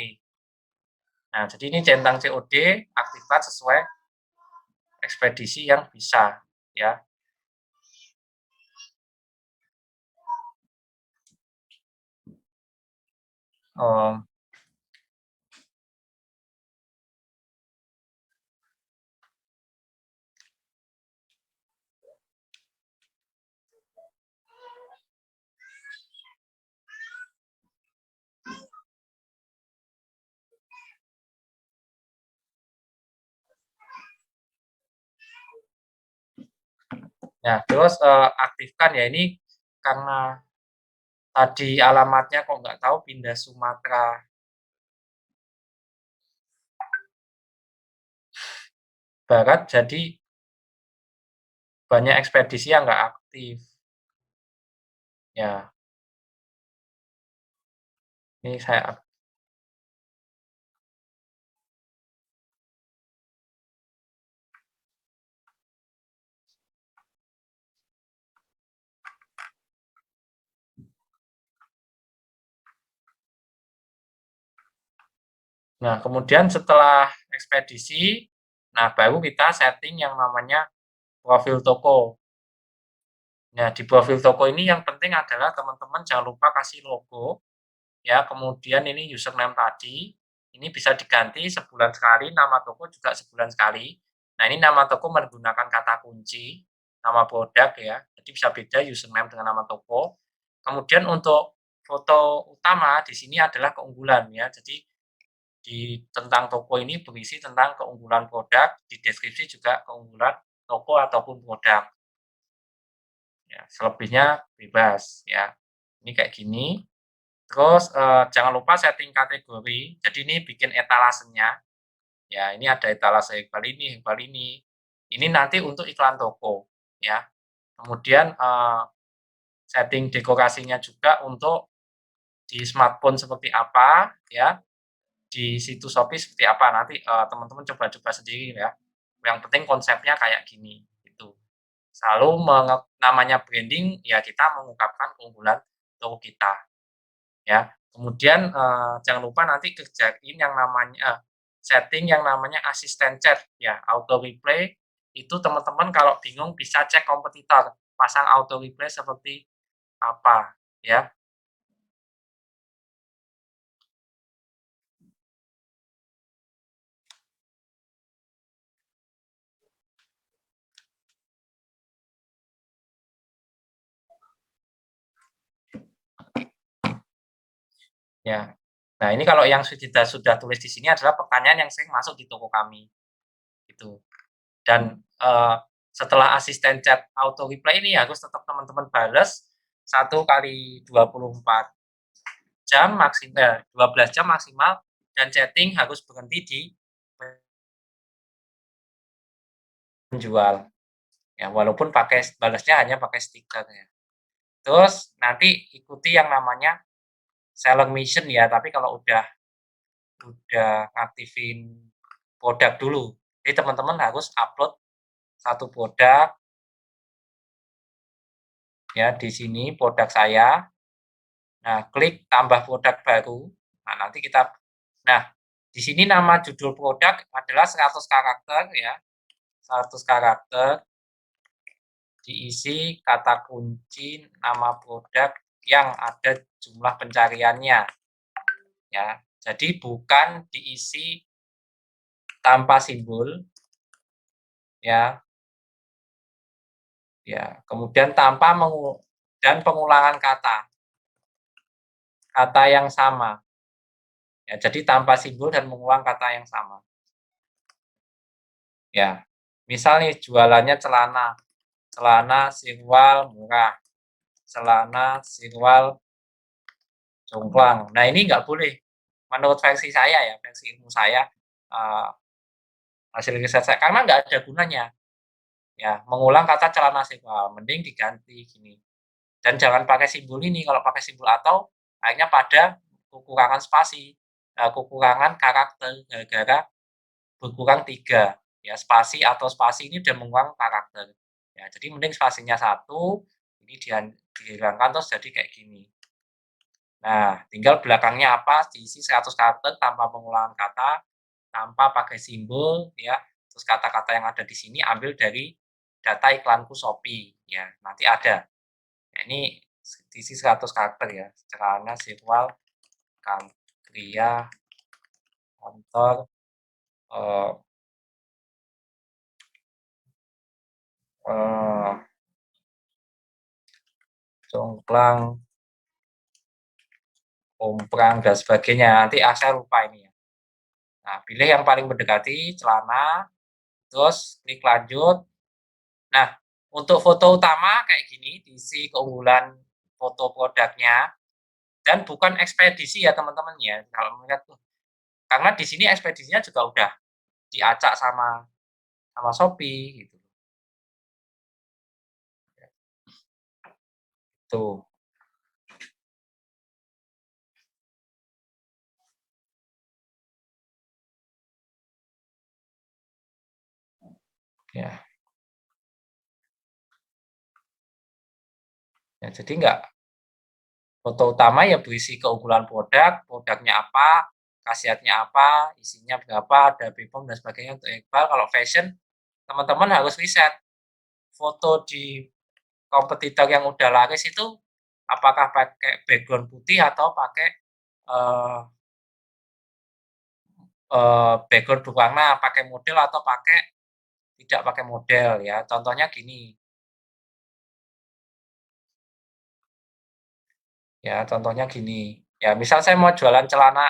[SPEAKER 1] Nah, jadi ini centang COD aktifkan sesuai ekspedisi yang bisa ya. Um, Nah, terus aktifkan ya, ini karena tadi alamatnya kok nggak tahu pindah Sumatera Barat, jadi banyak ekspedisi yang nggak aktif. Ya, ini saya Nah, kemudian setelah ekspedisi, nah baru kita setting yang namanya profil toko. Nah, di profil toko ini yang penting adalah teman-teman jangan lupa kasih logo, ya, kemudian ini username tadi, ini bisa diganti sebulan sekali, nama toko juga sebulan sekali. Nah, ini nama toko menggunakan kata kunci, nama produk ya, jadi bisa beda username dengan nama toko. Kemudian untuk foto utama di sini adalah keunggulan ya, jadi di tentang toko ini berisi tentang keunggulan produk, di deskripsi juga keunggulan toko ataupun produk. Ya, selebihnya bebas ya. Ini kayak gini. Terus jangan lupa setting kategori. Jadi ini bikin etalasenya. Ya, ini ada etalase Iqbal ini, Iqbal ini. Ini nanti untuk iklan toko ya. Kemudian setting dekorasinya juga untuk di smartphone seperti apa ya, di situs Shopee seperti apa nanti teman-teman coba-coba sendiri ya. Yang penting konsepnya kayak gini gitu. Selalu namanya branding ya kita mengungkapkan keunggulan toko kita ya. Kemudian jangan lupa nanti kerjain yang namanya setting yang namanya asisten chat ya, auto replay itu teman-teman kalau bingung bisa cek kompetitor, pasang auto replay seperti apa ya. Ya. Nah, ini kalau yang sudah tulis di sini adalah pertanyaan yang sering masuk di toko kami, gitu. Dan, setelah asisten chat auto reply ini harus tetap teman-teman bales 1 kali 24 jam 12 jam maksimal dan chatting harus berhenti di penjual, ya walaupun balesnya hanya pakai stiker ya. Terus nanti ikuti yang namanya seller mission ya, tapi kalau udah ngaktifin produk dulu. Jadi teman-teman harus upload satu produk ya di sini produk saya. Nah, klik tambah produk baru. Nah, nanti kita nah, di sini nama judul produk adalah 100 karakter ya, 100 karakter diisi kata kunci nama produk yang ada jumlah pencariannya ya. Jadi bukan diisi tanpa simbol ya. Ya, kemudian dan pengulangan kata, kata yang sama. Ya, jadi tanpa simbol dan mengulang kata yang sama. Ya, misal nih jualannya celana, celana sirwal murah, celana sirwal jomplang. Nah, ini nggak boleh. Menurut versi saya ya, versi ilmu saya, hasil riset saya, karena nggak ada gunanya. Ya, mengulang kata celana sirwal, mending diganti gini. Dan jangan pakai simbol ini, kalau pakai simbol atau akhirnya pada kekurangan spasi, kekurangan karakter gara-gara berkurang 3 ya, spasi atau spasi ini udah mengurangi karakter. Ya, jadi mending spasinya 1 ini dihilangkan terus jadi kayak gini. Nah, tinggal belakangnya apa, diisi 100 karakter tanpa pengulangan kata, tanpa pakai simbol ya, terus kata-kata yang ada di sini ambil dari data iklanku Shopee ya, nanti ada. Nah, ini diisi 100 karakter ya, celana sirwal, pria, kantor, eee eee, jomplang, komprang, dan sebagainya. Nanti saya lupa ini ya. Nah, pilih yang paling mendekati celana, terus klik lanjut. Nah, untuk foto utama kayak gini, diisi keunggulan foto produknya dan bukan ekspedisi ya teman-teman ya, kalau melihat tuh. Karena di sini ekspedisinya juga udah diacak sama sama Shopee gitu. Tuh, ya. Ya, jadi nggak foto utama ya berisi keunggulan produk, produknya apa, khasiatnya apa, isinya berapa, ada BPOM dan sebagainya untuk Iqbal. Kalau fashion, teman-teman harus riset foto di kompetitor yang udah laris itu apakah pakai background putih atau pakai uh, background berwarna, pakai model atau pakai tidak pakai model ya. Contohnya gini. Ya, contohnya gini. Ya, misal saya mau jualan celana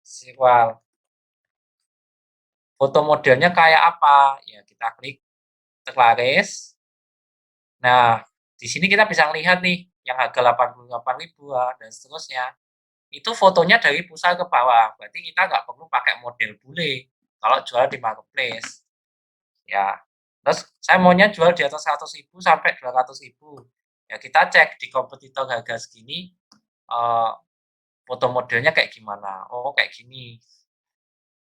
[SPEAKER 1] sirwal. Foto modelnya kayak apa? Ya, kita klik terlaris. Nah, di sini kita bisa lihat nih yang harga 88.000 dan seterusnya. Itu fotonya dari pusat ke bawah. Berarti kita nggak perlu pakai model bule kalau jual di marketplace. Ya. Terus saya maunya jual di atas 100.000 sampai 200.000. Ya, kita cek di kompetitor harga segini foto modelnya kayak gimana. Oh, kayak gini.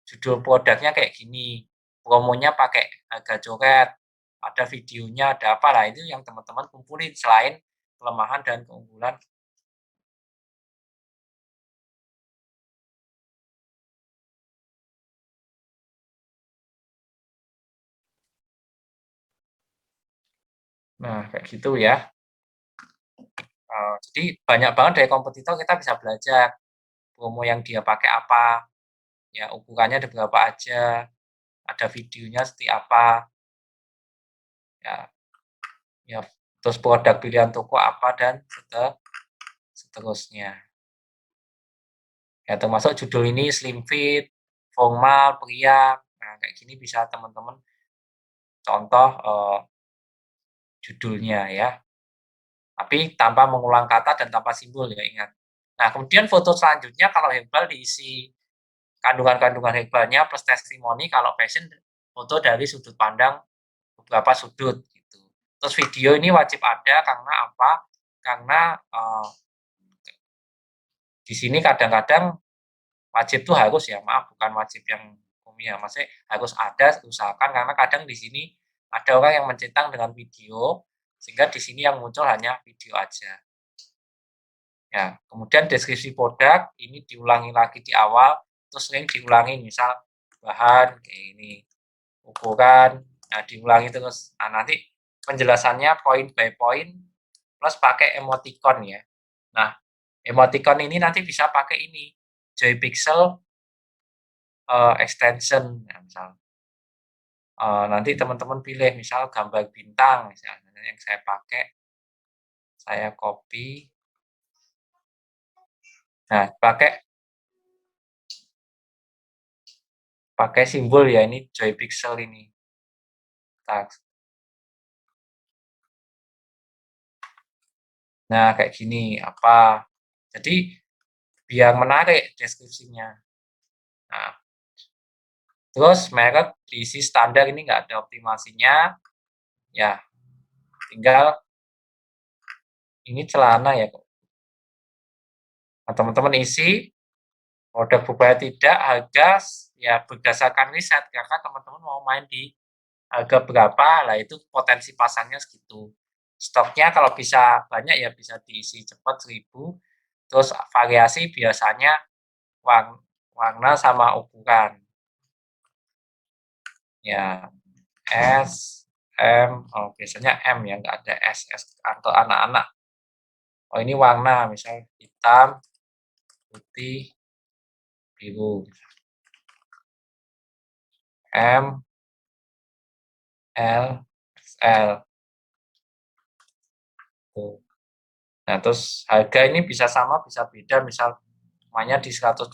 [SPEAKER 1] Judul produknya kayak gini. Promonya pakai harga coret. Ada videonya, ada apa lah. Itu yang teman-teman kumpulin selain kelemahan dan keunggulan. Nah, kayak gitu ya. Jadi banyak banget dari kompetitor kita bisa belajar promo yang dia pakai apa, ya ukurannya ada berapa aja, ada videonya seperti apa, ya, ya terus produk pilihan toko apa dan seterusnya. Ya termasuk judul ini slim fit, formal, pria. Nah, kayak gini bisa teman-teman contoh judulnya ya. Tapi tanpa mengulang kata dan tanpa simbol ya ingat. Nah, kemudian foto selanjutnya kalau herbal diisi kandungan-kandungan herbalnya plus testimoni, kalau fashion foto dari sudut pandang beberapa sudut gitu. Terus video ini wajib ada karena apa? Karena di sini kadang-kadang wajib tuh harus ya, maaf bukan wajib yang hukumnya, maksudnya harus ada usahakan karena kadang di sini ada orang yang mencintang dengan video sehingga di sini yang muncul hanya video aja. Ya, kemudian deskripsi produk ini diulangi lagi di awal, terus sering diulangi misal bahan kayak ini, ukuran, nah diulangi terus. Nah, nanti penjelasannya point by point plus pakai emoticon ya. Nah, emoticon ini nanti bisa pakai ini Joy Pixel extension ya, misal. Nanti teman-teman pilih misal gambar bintang misalnya yang saya pakai, saya copy. Nah, pakai simbol ya ini Joy Pixel ini. Nah, kayak gini apa. Jadi biar menarik deskripsinya. Nah, terus merek diisi standar ini nggak ada optimasinya. Ya, tinggal ini celana ya. Nah, teman-teman isi produk berbayar tidak, harga ya berdasarkan riset karena teman-teman mau main di harga berapa, lah itu potensi pasarnya segitu. Stoknya kalau bisa banyak ya bisa diisi cepat 1.000, terus variasi biasanya warna sama ukuran. Ya, S, M, oh biasanya M ya, nggak ada S, S atau anak-anak. Oh ini warna, misalnya hitam, putih, biru. M, L, XL. Tuh. Nah, terus harga ini bisa sama, bisa beda, misal semuanya di 125,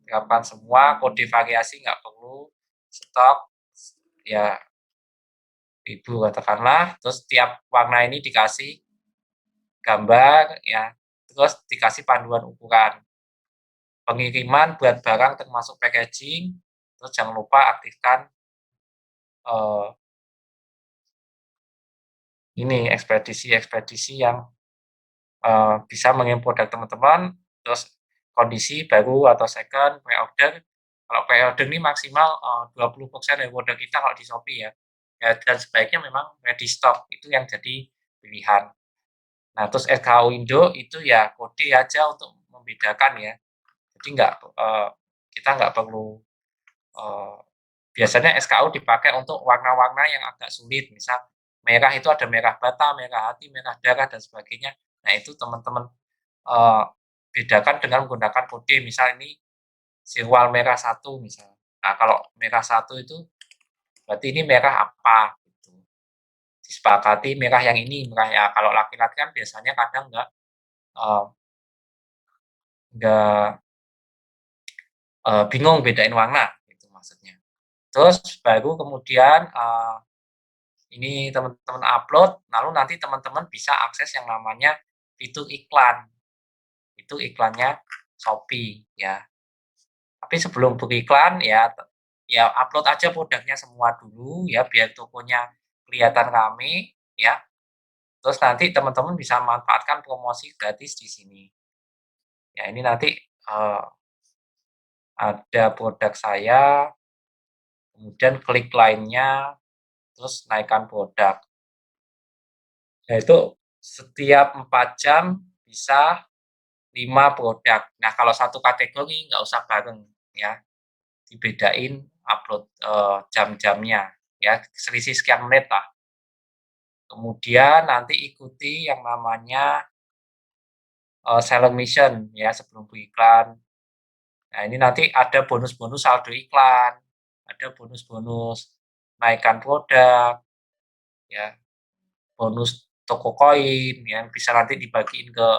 [SPEAKER 1] kapan semua, kode variasi nggak perlu, stok, ya 1.000 katakanlah, terus tiap warna ini dikasih gambar, ya, terus dikasih panduan ukuran. Pengiriman buat barang termasuk packaging, terus jangan lupa aktifkan ini ekspedisi yang bisa mengirim produk teman-teman, terus kondisi baru atau second, pre-order. Kalau pre-order ini maksimal 20% dari produk kita kalau di Shopee ya. Ya, dan sebaiknya memang ready stock, itu yang jadi pilihan. Nah, terus SKU Indo itu ya kode aja untuk membedakan ya. Jadi kita nggak perlu, eee, biasanya SKU dipakai untuk warna-warna yang agak sulit, misal merah itu ada merah bata, merah hati, merah darah, dan sebagainya. Nah, itu teman-teman, eee, bedakan dengan menggunakan kode, misal ini Sirwal merah satu misal. Nah, kalau merah satu itu berarti ini merah apa, gitu. Disepakati merah yang ini, merah ya kalau laki-laki kan biasanya kadang eee, nggak, bingung bedain warna, gitu maksudnya. Terus baru kemudian, ini teman-teman upload, lalu nanti teman-teman bisa akses yang namanya fitur iklan. Itu iklannya Shopee, ya. Tapi sebelum beriklan ya upload aja produknya semua dulu ya, biar tokonya kelihatan rame ya, terus nanti teman-teman bisa manfaatkan promosi gratis di sini. Ya ini nanti, ada produk saya, kemudian klik lainnya, terus naikkan produk. Nah itu setiap 4 jam bisa 5 produk. Nah kalau satu kategori nggak usah bareng ya. Dibedain upload, jam-jamnya, ya selisih sekian menit lah. Kemudian nanti ikuti yang namanya, selling mission ya sebelum beriklan. Nah ini nanti ada bonus-bonus saldo iklan, ada bonus-bonus naikkan produk, ya, bonus toko koin yang bisa nanti dibagiin ke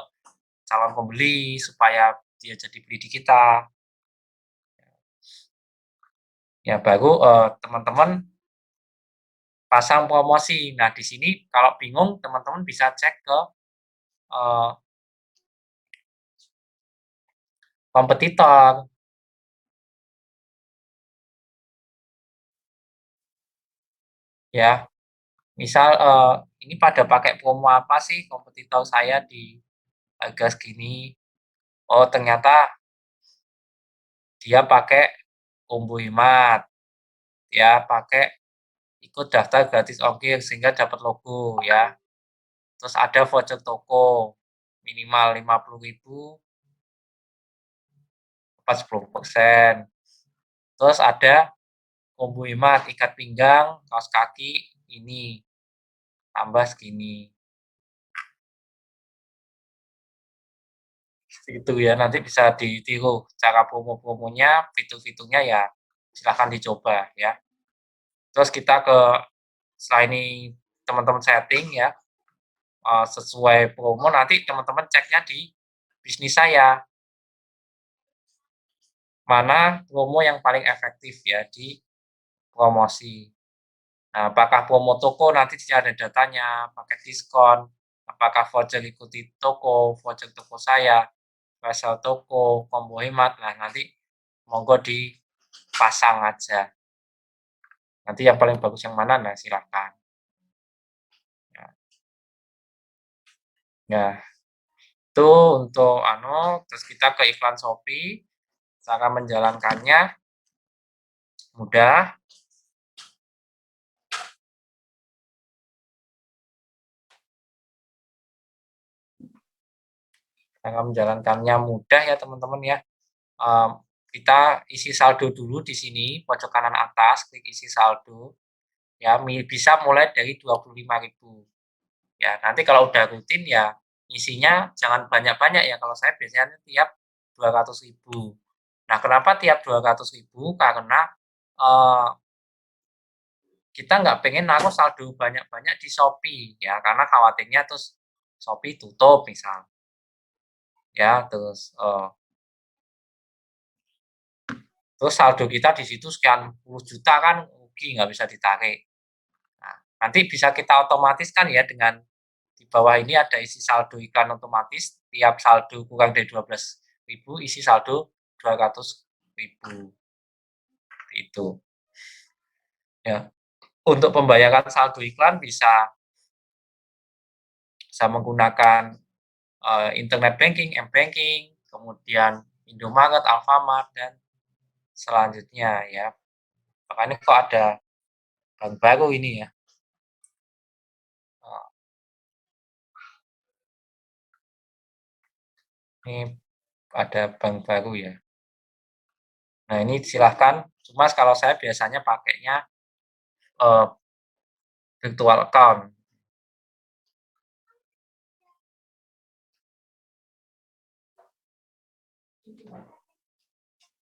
[SPEAKER 1] calon pembeli supaya dia jadi beli di kita. Ya baru, teman-teman pasang promosi. Nah, di sini kalau bingung teman-teman bisa cek ke, eee, kompetitor ya. Misal, ini pada pakai promo apa sih kompetitor saya di harga segini, oh ternyata dia pakai combo hemat, ya pakai ikut daftar gratis ongkir sehingga dapat logo ya. Terus ada voucher toko minimal 50.000 dapat 10%. Terus ada combo hemat ikat pinggang, kaos kaki ini tambah segini. Itu ya, nanti bisa ditiru cara promo-promonya, fitur-fiturnya ya silahkan dicoba ya. Terus kita setelah ini teman-teman setting ya, sesuai promo nanti teman-teman ceknya di bisnis saya, mana promo yang paling efektif ya di promosi. Nah, apakah promo toko nanti di ada datanya, pakai diskon, apakah voucher ikuti toko, voucher toko saya, special toko, combo hemat, nah nanti monggo dipasang aja. Nanti yang paling bagus yang mana, nah silakan. Ya, ya itu untuk terus kita ke iklan Shopee, cara menjalankannya mudah. Cara menjalankannya mudah ya teman-teman ya. Kita isi saldo dulu di sini, pojok kanan atas, klik isi saldo. Ya, bisa mulai dari 25.000. Ya, nanti kalau udah rutin ya isinya jangan banyak-banyak ya, kalau saya biasanya tiap 200.000. Nah, kenapa tiap 200.000? Karena, eee, kita nggak pengen naruh saldo banyak-banyak di Shopee ya, karena khawatirnya terus Shopee tutup misal, ya, terus saldo kita di situ sekian puluh juta kan rugi, nggak bisa ditarik. Nah, nanti bisa kita otomatiskan ya dengan di bawah ini ada isi saldo iklan otomatis, tiap saldo kurang dari 12.000 isi saldo 200.000, itu. Ya, untuk pembayaran saldo iklan bisa bisa menggunakan, internet banking, m-banking, kemudian Indomaret, Alfamart, dan selanjutnya ya. Makanya kok ada bank baru ini ya, eee, ini ada bank baru ya. Nah, ini silahkan, cuma kalau saya biasanya pakainya virtual account.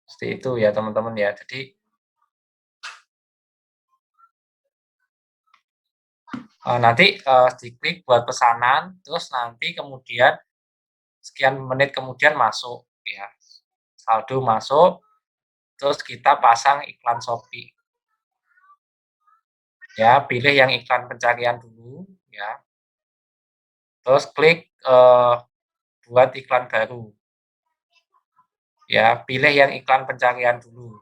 [SPEAKER 1] Seperti itu ya teman-teman ya. Jadi nanti diklik buat pesanan, terus nanti kemudian sekian menit kemudian masuk ya. Saldo masuk, terus kita pasang iklan Shopee. Ya, pilih yang iklan pencarian dulu ya. Terus klik buat iklan baru. Ya, pilih yang iklan pencarian dulu.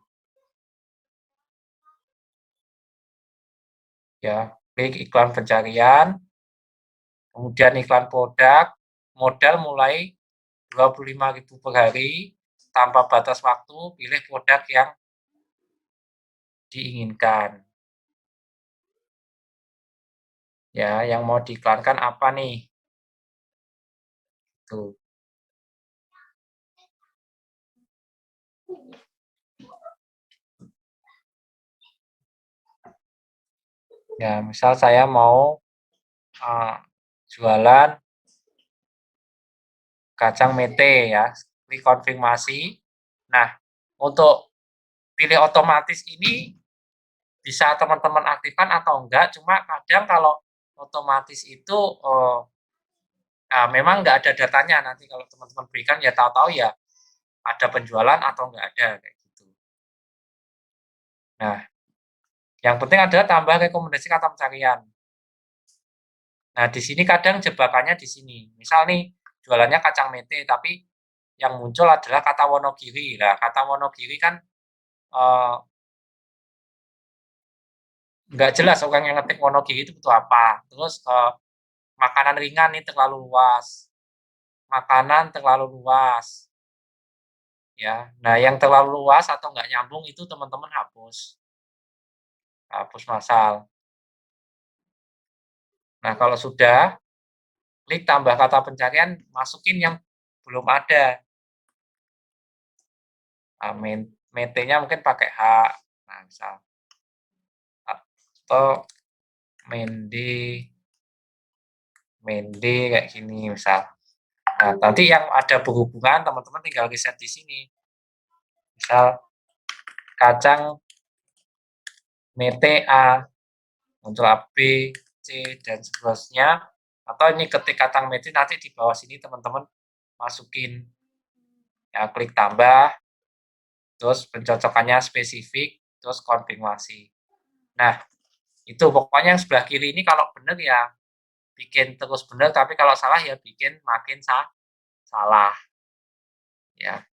[SPEAKER 1] Ya, klik iklan pencarian, kemudian iklan produk, modal mulai 25.000 per hari, tanpa batas waktu, pilih produk yang diinginkan. Ya, yang mau diiklankan apa nih? Tuh. Ya, misal saya mau jualan kacang mete ya, klik konfirmasi. Nah, untuk pilih otomatis ini bisa teman-teman aktifkan atau enggak, cuma kadang kalau otomatis itu memang nggak ada datanya, nanti kalau teman-teman berikan ya tahu-tahu ya ada penjualan atau enggak ada kayak gitu. Nah, yang penting adalah tambah rekomendasi kata pencarian. Nah, di sini kadang jebakannya di sini. Misal nih jualannya kacang mete tapi yang muncul adalah kata Wonogiri. Nah, kata Wonogiri kan nggak jelas orang yang ngetik Wonogiri itu butuh apa. Terus makanan ringan ini terlalu luas. Makanan terlalu luas. Ya, nah yang terlalu luas atau nggak nyambung itu teman-teman hapus. Hapus massal. Nah, kalau sudah, klik tambah kata pencarian, masukin yang belum ada. Nah, mete-nya mungkin pakai H. Nah, misal. Atau Mende, Mende kayak gini misal. Nah, nanti yang ada berhubungan teman-teman tinggal riset di sini. Misal kacang mete A, muncul A, B, C, dan seterusnya. Atau ini ketik kacang mete, nanti di bawah sini teman-teman masukin. Ya, klik tambah, terus pencocokannya spesifik, terus konfirmasi. Nah, itu pokoknya yang sebelah kiri ini kalau benar ya bikin terus benar, tapi kalau salah ya bikin makin salah. Ya,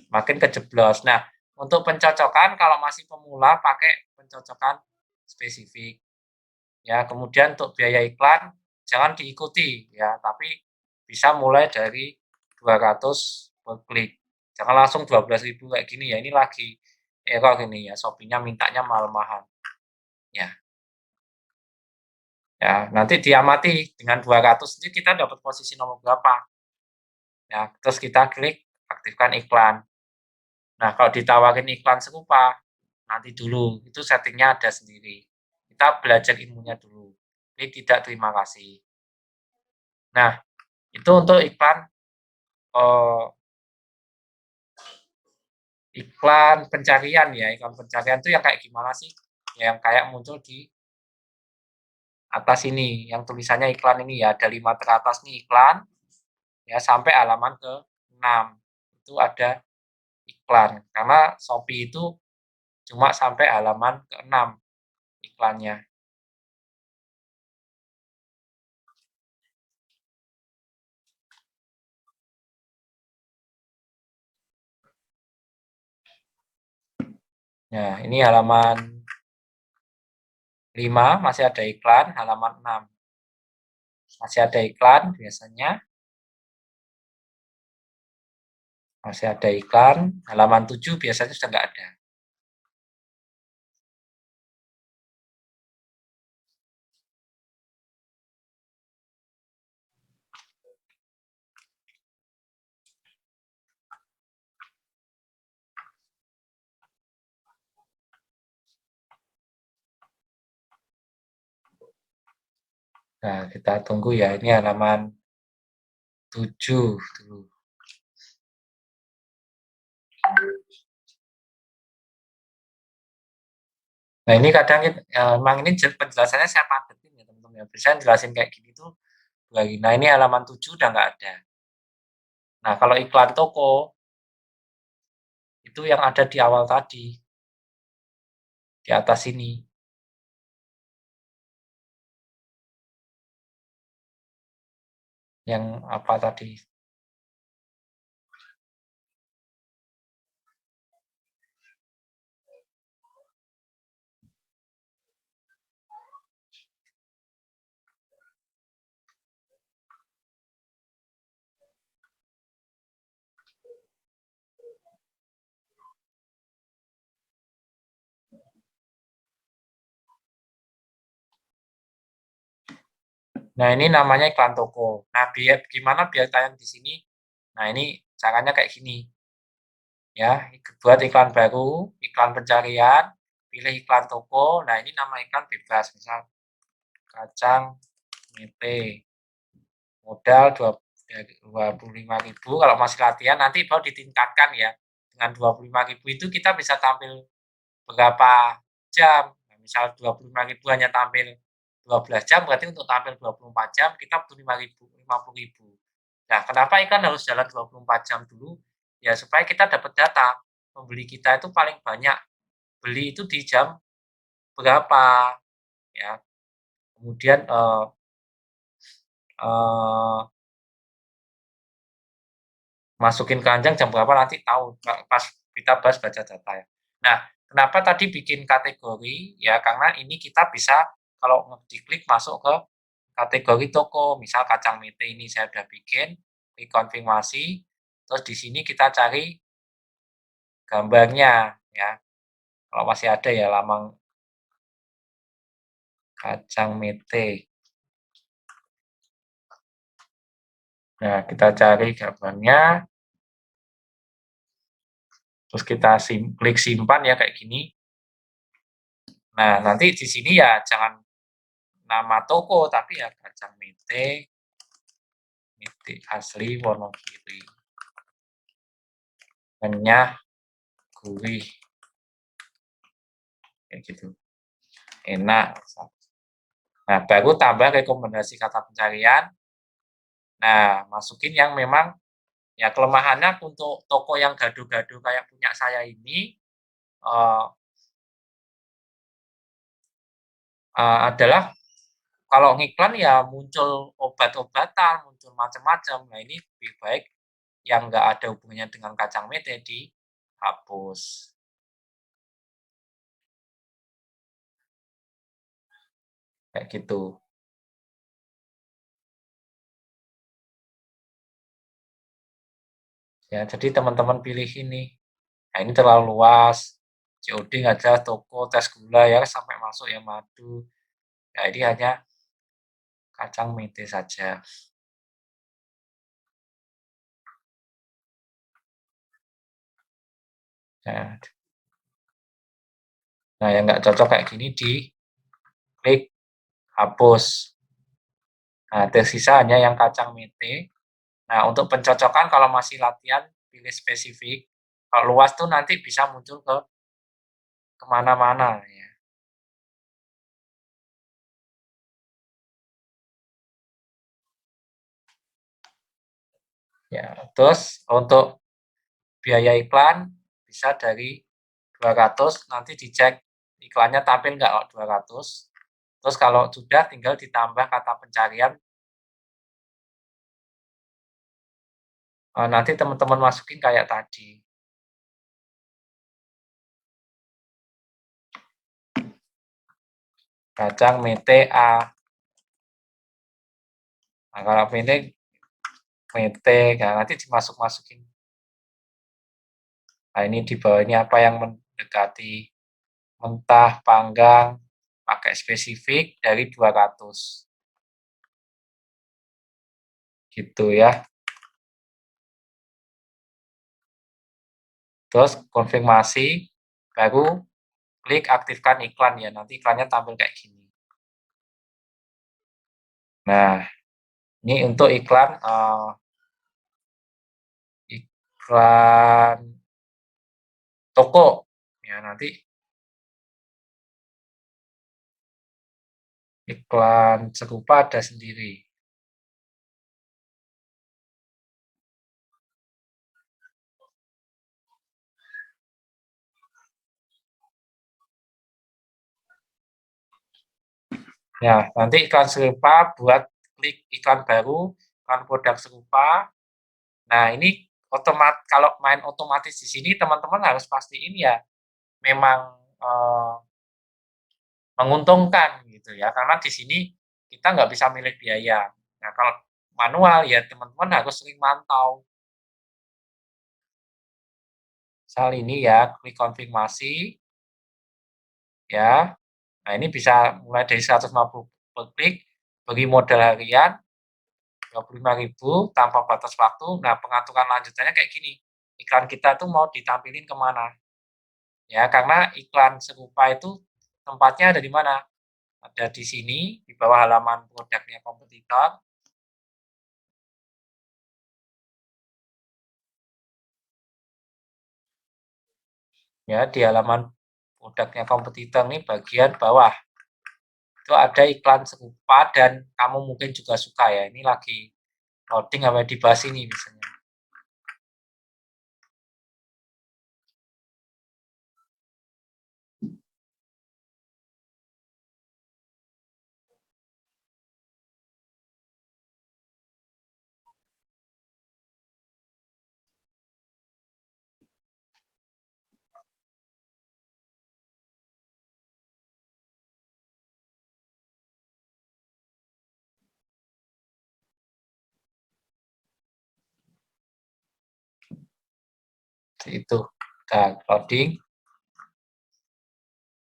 [SPEAKER 1] makin kejeblos. Nah, untuk pencocokan kalau masih pemula pakai pencocokan spesifik. Ya, kemudian untuk biaya iklan jangan diikuti ya, tapi bisa mulai dari 200 per klik. Jangan langsung 12.000 kayak gini ya. Ini lagi error ini ya, Shopee-nya mintanya mahal-mahal. Ya. Ya, nanti diamati dengan 200 ini kita dapat posisi nomor berapa. Ya, terus kita klik aktifkan iklan. Nah, kalau ditawarin iklan serupa, nanti dulu, itu settingnya ada sendiri. Kita belajar ilmunya dulu. Ini tidak terima kasih. Nah, itu untuk iklan eh, iklan pencarian ya. Iklan pencarian itu yang kayak gimana sih? Yang kayak muncul di atas ini, yang tulisannya iklan ini ya, ada 5 teratas nih iklan, ya sampai halaman ke 6 itu ada iklan. Karena Shopee itu cuma sampai halaman ke-6 iklannya. Nah, ini halaman 5 masih ada iklan, halaman 6 masih ada iklan biasanya. Masih ada iklan, halaman 7 biasanya sudah nggak ada. Nah, kita tunggu ya, ini halaman 7 dulu. Nah, ini kadang memang ini penjelasannya saya padetin ya teman-teman ya. Bisa jelasin kayak gini tuh lagi. Nah, ini halaman 7 udah nggak ada. Nah, kalau iklan toko itu yang ada di awal tadi, di atas ini. Yang apa tadi? Nah, ini namanya iklan toko. Nah, biar gimana biar tayang di sini? Nah, ini caranya kayak gini. Ya, buat iklan baru, iklan pencarian, pilih iklan toko. Nah, ini nama iklan bebas, misal kacang mete. Modal 25.000, kalau masih latihan nanti baru ditingkatkan ya. Dengan 25.000 itu kita bisa tampil berapa jam. Nah, misal 25.000 hanya tampil 12 jam, berarti untuk tampil 24 jam kita butuh 50.000. Nah, kenapa ikan harus jalan 24 jam dulu? Ya supaya kita dapat data pembeli kita itu paling banyak beli itu di jam berapa ya. Kemudian eh, masukin keranjang jam berapa nanti tahu pas kita bahas baca data ya. Nah, kenapa tadi bikin kategori ya, karena ini kita bisa kalau diklik masuk ke kategori toko, misal kacang mete ini saya udah bikin, klik konfirmasi, terus di sini kita cari gambarnya ya. Kalau masih ada ya lamang kacang mete. Nah, kita cari gambarnya, terus kita klik simpan ya kayak gini. Nah, nanti di sini ya jangan nama toko tapi ya kacang mete, mete asli Wonogiri. Renyah, gurih, kayak gitu. Enak. Nah, baru tambah rekomendasi kata pencarian. Nah, masukin yang memang ya kelemahannya untuk toko yang gaduh-gaduh kayak punya saya ini uh, adalah kalau ngiklan ya muncul obat-obatan, muncul macam-macam. Nah, ini lebih baik yang nggak ada hubungannya dengan kacang mete dihapus. Kayak gitu. Ya, jadi teman-teman pilih ini. Nah, ini terlalu luas. COD nggak jelas, toko, tes gula ya sampai masuk yang madu. Ya, ini hanya kacang mete saja. Nah, nah yang nggak cocok kayak gini di klik hapus. Nah, tersisa hanya yang kacang mete. Nah, untuk pencocokan kalau masih latihan, pilih spesifik. Kalau luas tuh nanti bisa muncul ke kemana-mana ya. Ya, terus untuk biaya iklan bisa dari 200, nanti dicek iklannya tampil nggak kalau 200. Terus kalau sudah tinggal ditambah kata pencarian. Nanti teman-teman masukin kayak tadi. Kacang mete A. Nah, kalau mete mete, nah, nanti dimasuk-masukin. Nah, ini di bawah ini apa yang mendekati mentah, panggang, pakai spesifik dari 200. Gitu ya. Terus konfirmasi, baru klik aktifkan iklan ya. Nanti iklannya tampil kayak gini. Nah, ini untuk iklan, iklan toko, ya nanti iklan serupa ada sendiri. Ya, nanti iklan serupa buat klik iklan baru, iklan produk serupa. Nah, ini kalau main otomatis di sini teman-teman harus pastiin ya memang, menguntungkan gitu ya, karena di sini kita nggak bisa milih biaya. Nah, kalau manual ya teman-teman harus sering mantau. Misal ini ya, klik konfirmasi ya. Nah, ini bisa mulai dari 150 per klik, bagi modal harian 25.000 tanpa batas waktu. Nah, pengaturan lanjutannya kayak gini, iklan kita tuh mau ditampilin kemana, ya, karena iklan serupa itu tempatnya ada di mana? Ada di sini, di bawah halaman produknya kompetitor, ya, di halaman produknya kompetitor nih bagian bawah, itu ada iklan serupa dan kamu mungkin juga suka ya, ini lagi loading sampai dibahas ini misalnya. Itu, udah loading.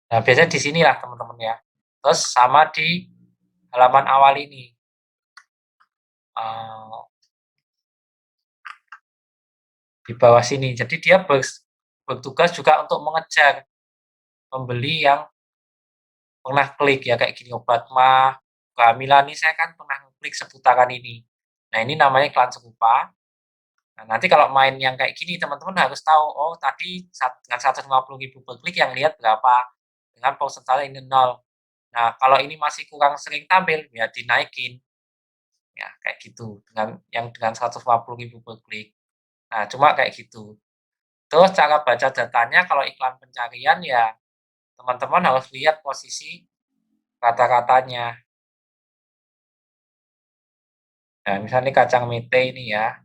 [SPEAKER 1] Nah, biasanya di sini lah teman-teman ya. Terus sama di halaman awal ini, uh, di bawah sini. Jadi dia bertugas juga untuk mengejar pembeli yang pernah klik ya kayak gini, obat mah, kehamilan nih saya kan pernah klik seputaran ini. Nah, ini namanya iklan serupa. Nah, nanti kalau main yang kayak gini teman-teman harus tahu, oh tadi dengan 150.000 per klik yang lihat berapa, dengan persentase ini nol. Nah, kalau ini masih kurang sering tampil, ya dinaikin. Ya, kayak gitu. Dengan 150.000 per klik. Nah, cuma kayak gitu. Terus cara baca datanya kalau iklan pencarian ya teman-teman harus lihat posisi kata-katanya. Nah, misalnya kacang mete ini ya.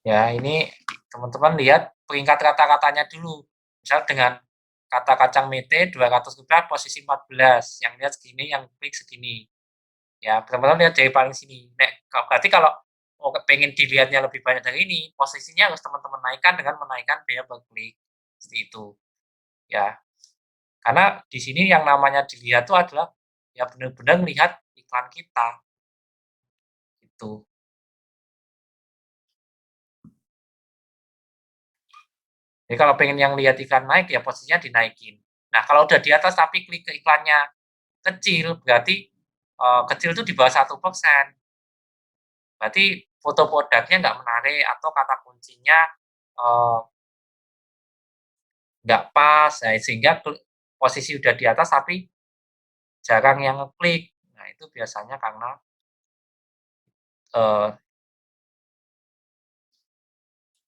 [SPEAKER 1] Ya, ini teman-teman lihat peringkat kata-katanya dulu. Misal dengan kata kacang mete 200 rupiah posisi 14, yang lihat segini, yang klik segini. Ya, teman-teman lihat dari paling sini. Berarti kalau mau pengen dilihatnya lebih banyak dari ini, posisinya harus teman-teman naikkan dengan menaikkan biaya per klik. Seperti itu. Ya, karena di sini yang namanya dilihat itu adalah ya benar-benar lihat iklan kita gitu. Jadi kalau pengen yang lihat iklan naik ya posisinya dinaikin. Nah, kalau udah di atas tapi klik ke iklannya kecil, berarti kecil itu di bawah 1%. Berarti foto produknya nggak menarik atau kata kuncinya eee, nggak pas, nah sehingga posisi udah di atas tapi jarang yang ngeklik. Nah, itu biasanya eee,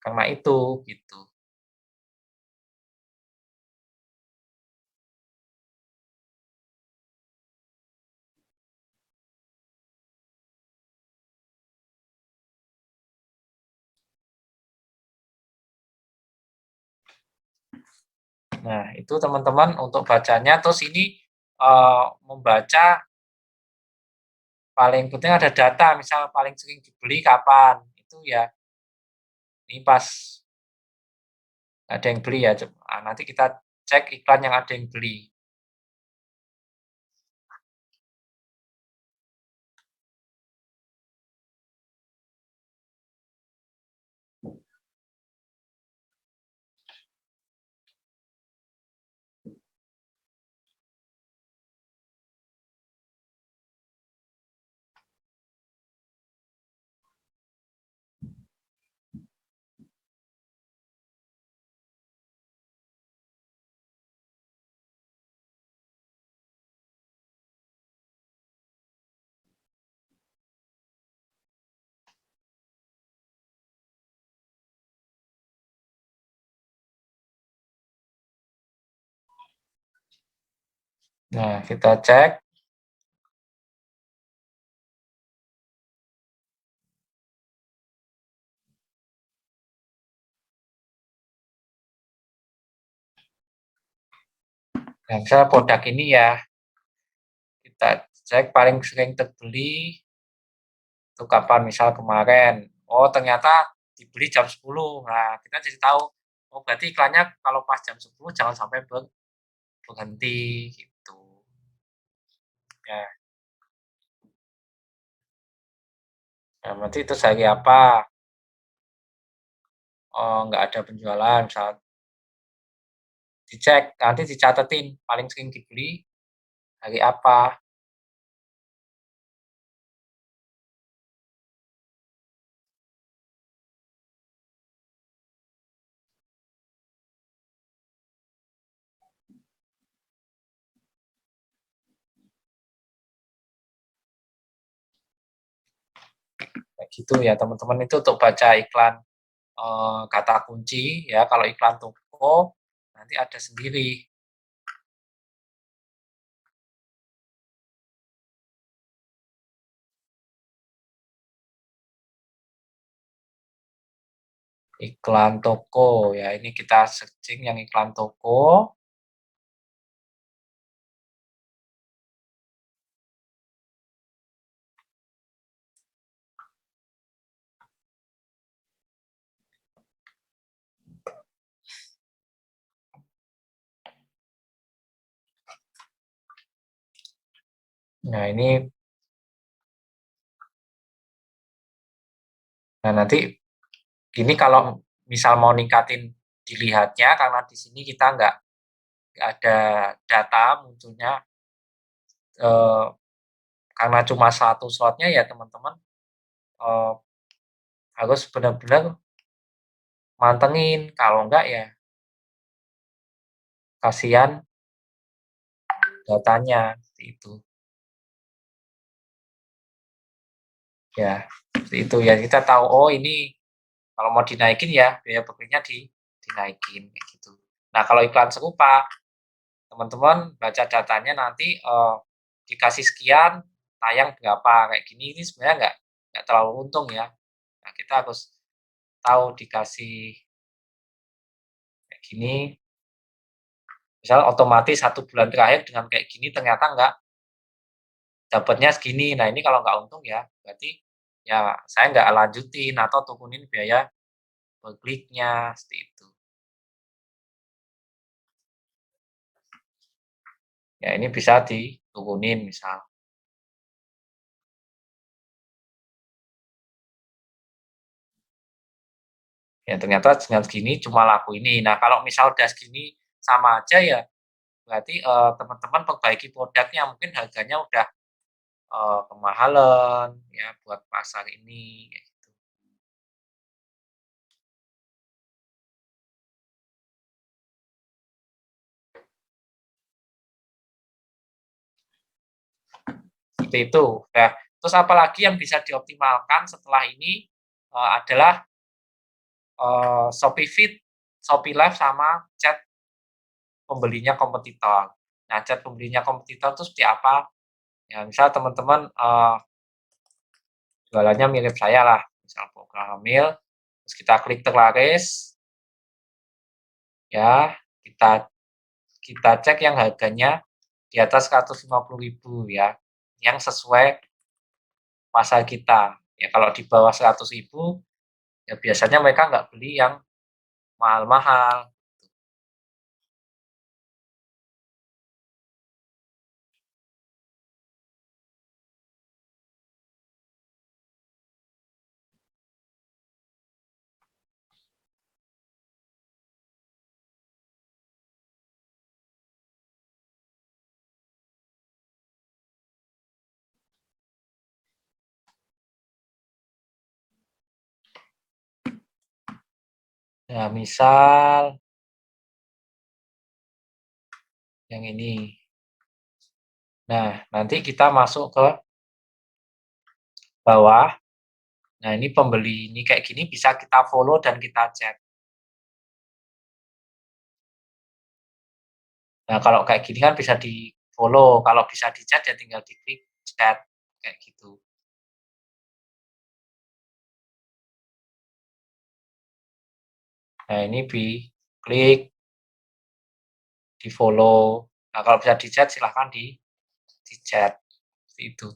[SPEAKER 1] karena itu, gitu. Nah, itu teman-teman untuk bacanya, terus ini, membaca paling penting ada data, misal paling sering dibeli kapan, itu ya ini pas ada yang beli ya, nanti kita cek iklan yang ada yang beli. Nah, kita cek. Nah, misalnya produk ini ya, kita cek paling sering terbeli itu kapan, misal kemarin, oh ternyata dibeli jam 10. Nah, kita jadi tahu, oh berarti iklannya kalau pas jam 10 jangan sampai berhenti gitu. Ya, nah berarti itu hari apa? Oh, nggak ada penjualan, misal dicek, nanti dicatetin paling sering dibeli hari apa. Kayak gitu ya teman-teman, itu untuk baca iklan kata kunci ya. Kalau iklan toko nanti ada sendiri iklan toko ya. Ini kita searching yang iklan toko. Nah ini, nah nanti ini kalau misal mau ningkatin dilihatnya, karena di sini kita nggak ada data munculnya, eh, karena cuma satu slotnya ya teman-teman, eh, harus benar-benar mantengin, kalau enggak ya kasihan datanya seperti itu ya. Seperti itu ya, kita tahu oh ini kalau mau dinaikin ya biaya pakainya dinaikin kayak gitu. Nah kalau iklan serupa, teman-teman baca datanya nanti, dikasih sekian, tayang berapa, kayak gini, ini sebenarnya nggak terlalu untung ya. Nah kita harus tahu dikasih kayak gini, misal otomatis 1 bulan terakhir dengan kayak gini ternyata nggak dapatnya segini. Nah ini kalau nggak untung ya, berarti ya saya nggak lanjutin atau turunin biaya per kliknya, seperti itu. Ya ini bisa diturunin misal. Ya ternyata dengan segini cuma laku ini. Nah kalau misal udah segini sama aja ya, berarti, teman-teman perbaiki produknya, mungkin harganya udah, kemahalan ya buat pasar ini, kayak gitu. Seperti itu. Nah, terus apalagi yang bisa dioptimalkan setelah ini, adalah, Shopee Feed, Shopee Live, sama chat pembelinya kompetitor. Nah, chat pembelinya kompetitor itu seperti apa? Ya misal teman-teman, jualannya mirip saya lah, misal program hamil, terus kita klik terlaris, ya, kita kita cek yang harganya di atas 150.000 ya, yang sesuai pasar kita. Ya kalau di bawah 100.000 Ya biasanya mereka nggak beli yang mahal-mahal. Ya misal yang ini. Nah, nanti kita masuk ke bawah. Nah, ini pembeli ini kayak gini bisa kita follow dan kita chat. Nah, kalau kayak gini kan bisa di-follow, kalau bisa di-chat ya tinggal diklik chat, kayak gitu. Nah, ini klik, di-follow. Nah, kalau bisa di-chat silahkan di-chat, seperti itu.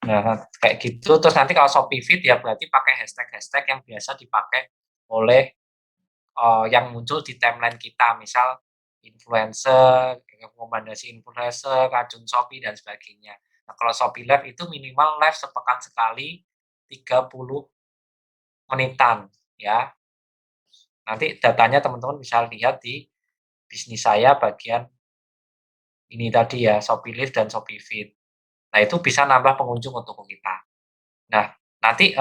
[SPEAKER 1] Nah, kayak gitu, terus nanti kalau Shopee Feed ya berarti pakai hashtag-hashtag yang biasa dipakai oleh yang muncul di timeline kita, misal influencer, rekomendasi influencer, racun Shopee, dan sebagainya. Nah, kalau Shopee Live itu minimal live sepekan sekali 30 menitan ya. Nanti datanya teman-teman bisa lihat di bisnis saya bagian ini tadi ya, Shopee Live dan Shopee Feed. Nah, itu bisa nambah pengunjung untuk kita. Nah, nanti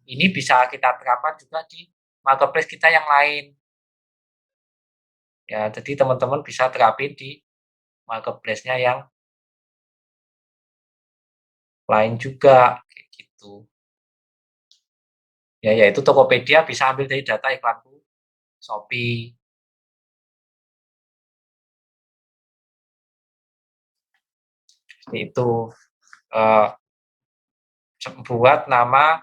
[SPEAKER 1] ini bisa kita terapkan juga di marketplace kita yang lain. Ya, jadi teman-teman bisa terapin di marketplace-nya yang lain juga, kayak gitu. Ya, yaitu Tokopedia bisa ambil dari data iklanku Shopee. Seperti itu. Eh, buat nama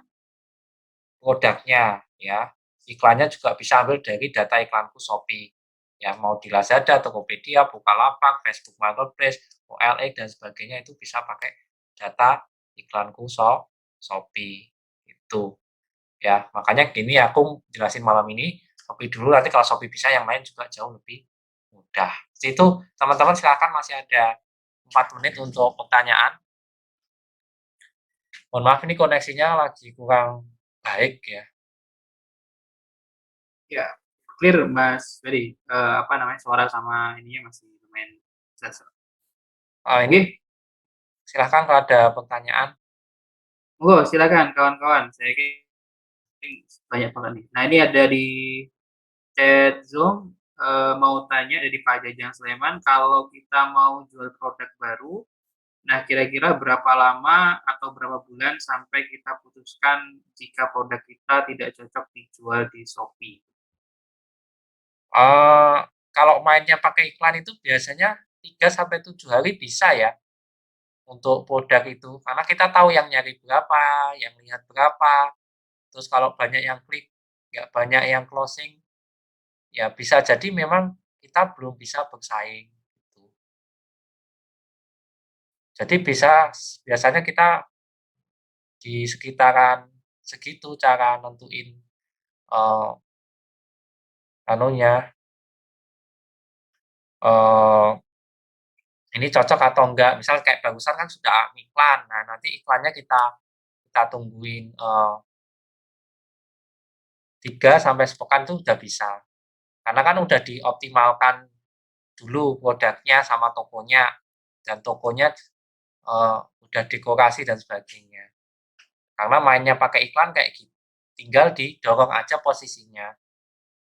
[SPEAKER 1] produknya ya. Iklannya juga bisa ambil dari data iklanku Shopee. Ya, mau di Lazada, Tokopedia, Bukalapak, Facebook Marketplace, OLX dan sebagainya itu bisa pakai data iklanku Shopee. Itu. Ya, makanya gini aku jelasin malam ini Shopee dulu, nanti kalau Shopee bisa yang lain juga jauh lebih mudah. Itu teman-teman silakan, masih ada 4 menit untuk pertanyaan. Mohon maaf ini koneksinya lagi kurang baik ya.
[SPEAKER 2] Ya, clear Mas Ferry. Apa namanya, suara sama ininya masih lumayan jelas.
[SPEAKER 1] Ini
[SPEAKER 2] Oke,
[SPEAKER 1] silahkan kalau ada pertanyaan.
[SPEAKER 2] silakan kawan-kawan. Saya kira banyak banget nih. Nah, ini ada di chat Zoom, mau tanya dari Pak Jajang Sleman, kalau kita mau jual produk baru, nah kira-kira berapa lama atau berapa bulan sampai kita putuskan jika produk kita tidak cocok dijual di Shopee?
[SPEAKER 1] Eh, kalau mainnya pakai iklan itu biasanya 3 sampai 7 hari bisa ya untuk produk itu. Karena kita tahu yang nyari berapa, yang lihat berapa. Terus kalau banyak yang klik, nggak banyak yang closing, ya bisa jadi memang kita belum bisa bersaing gitu. Jadi biasanya kita di sekitaran segitu cara nentuin uh, anunya uh, ini cocok atau enggak. Misal kayak barusan kan sudah iklan, nah nanti iklannya kita tungguin 3 sampai sepekan tuh udah bisa. Karena kan udah dioptimalkan dulu produknya sama tokonya, dan tokonya udah dekorasi dan sebagainya. Karena mainnya pakai iklan kayak gitu, tinggal didorong aja posisinya,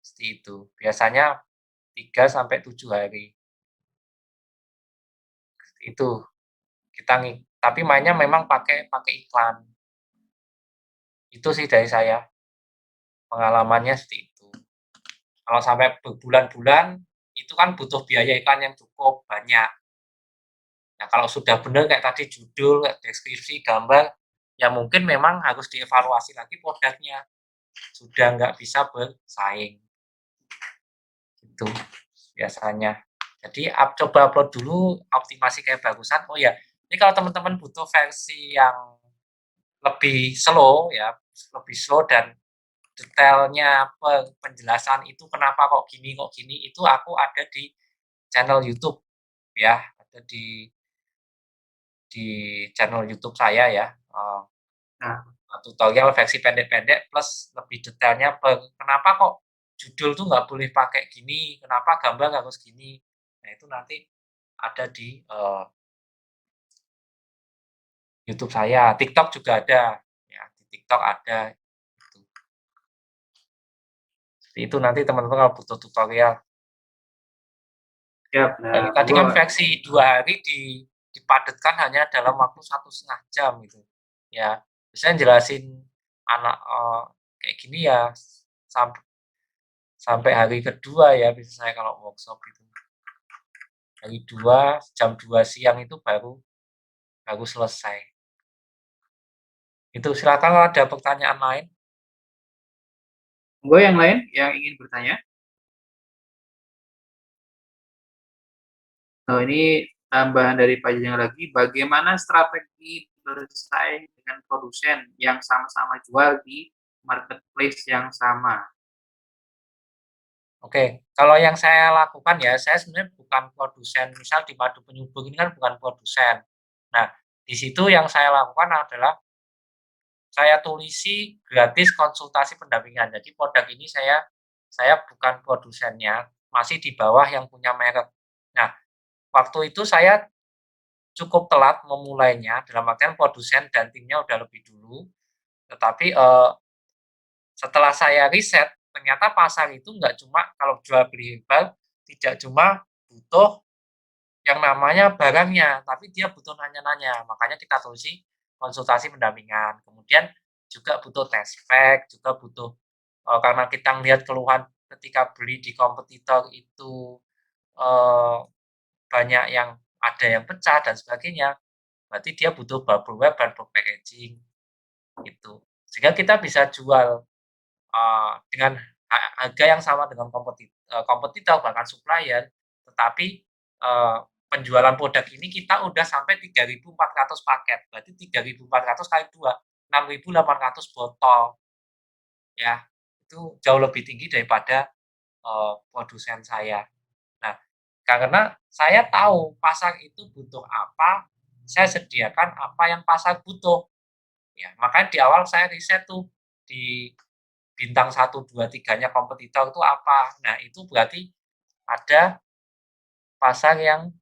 [SPEAKER 1] seperti itu. Biasanya 3 sampai 7 hari. Itu kita tapi mainnya memang pakai pakai iklan. Itu sih dari saya, pengalamannya seperti itu. Kalau sampai berbulan-bulan, itu kan butuh biaya iklan yang cukup banyak. Nah, kalau sudah benar kayak tadi judul, deskripsi, gambar, ya mungkin memang harus dievaluasi lagi produknya. Sudah nggak bisa bersaing. Gitu biasanya. Jadi coba upload dulu, optimasi kayak bagusan. Oh ya, ini kalau teman-teman butuh versi yang lebih slow ya, lebih slow dan detailnya penjelasan itu kenapa kok gini, itu aku ada di channel YouTube ya, ada di channel YouTube saya ya.
[SPEAKER 2] Nah,
[SPEAKER 1] Tutorial versi pendek-pendek plus lebih detailnya kenapa kok judul tuh nggak boleh pakai gini, kenapa gambar harus gini. Nah itu nanti ada di YouTube saya, TikTok juga ada, ya di TikTok ada. Gitu. Seperti itu nanti teman-teman kalau butuh tutorial.
[SPEAKER 2] siap. Nah,
[SPEAKER 1] Tadi
[SPEAKER 2] monggo.
[SPEAKER 1] kan versi 2 hari dipadatkan hanya dalam waktu 1,5 jam gitu. Ya, biasanya jelasin anak kayak gini ya sampai sampai hari kedua ya biasanya saya kalau workshop itu. Hari 2 jam 2 siang itu baru baru selesai. Itu silakan kalau ada pertanyaan lain.
[SPEAKER 2] Monggo yang lain yang ingin bertanya. Oh, ini tambahan dari Pak Jajang lagi, bagaimana strategi bersaing dengan produsen yang sama-sama jual di marketplace yang sama?
[SPEAKER 1] Oke, kalau yang saya lakukan ya, saya sebenarnya bukan produsen. Misal di Madu Penyubur ini kan bukan produsen. Nah, di situ yang saya lakukan adalah saya tulisi gratis konsultasi pendampingan. Jadi produk ini saya bukan produsennya, masih di bawah yang punya merek. Nah, waktu itu saya cukup telat memulainya, dalam artian produsen dan timnya udah lebih dulu. Tetapi setelah saya riset, ternyata pasar itu nggak cuma kalau jual beli herbal, tidak cuma butuh yang namanya barangnya, tapi dia butuh nanya-nanya. Makanya kita tulisi konsultasi pendampingan. Kemudian juga butuh test pack, juga butuh karena kita melihat keluhan ketika beli di kompetitor itu banyak yang ada yang pecah dan sebagainya, berarti dia butuh bubble wrap dan box packaging itu. Sehingga kita bisa jual dengan harga yang sama dengan kompetitor bahkan supplier, tetapi penjualan produk ini kita udah sampai 3.400 paket, berarti 3.400 kali 2, 6.800 botol, ya itu jauh lebih tinggi daripada produsen saya. Nah, karena saya tahu pasar itu butuh apa, saya sediakan apa yang pasar butuh. Ya, makanya di awal saya riset tuh di bintang 1, 2, 3-nya kompetitor itu apa. Nah, itu berarti ada pasar yang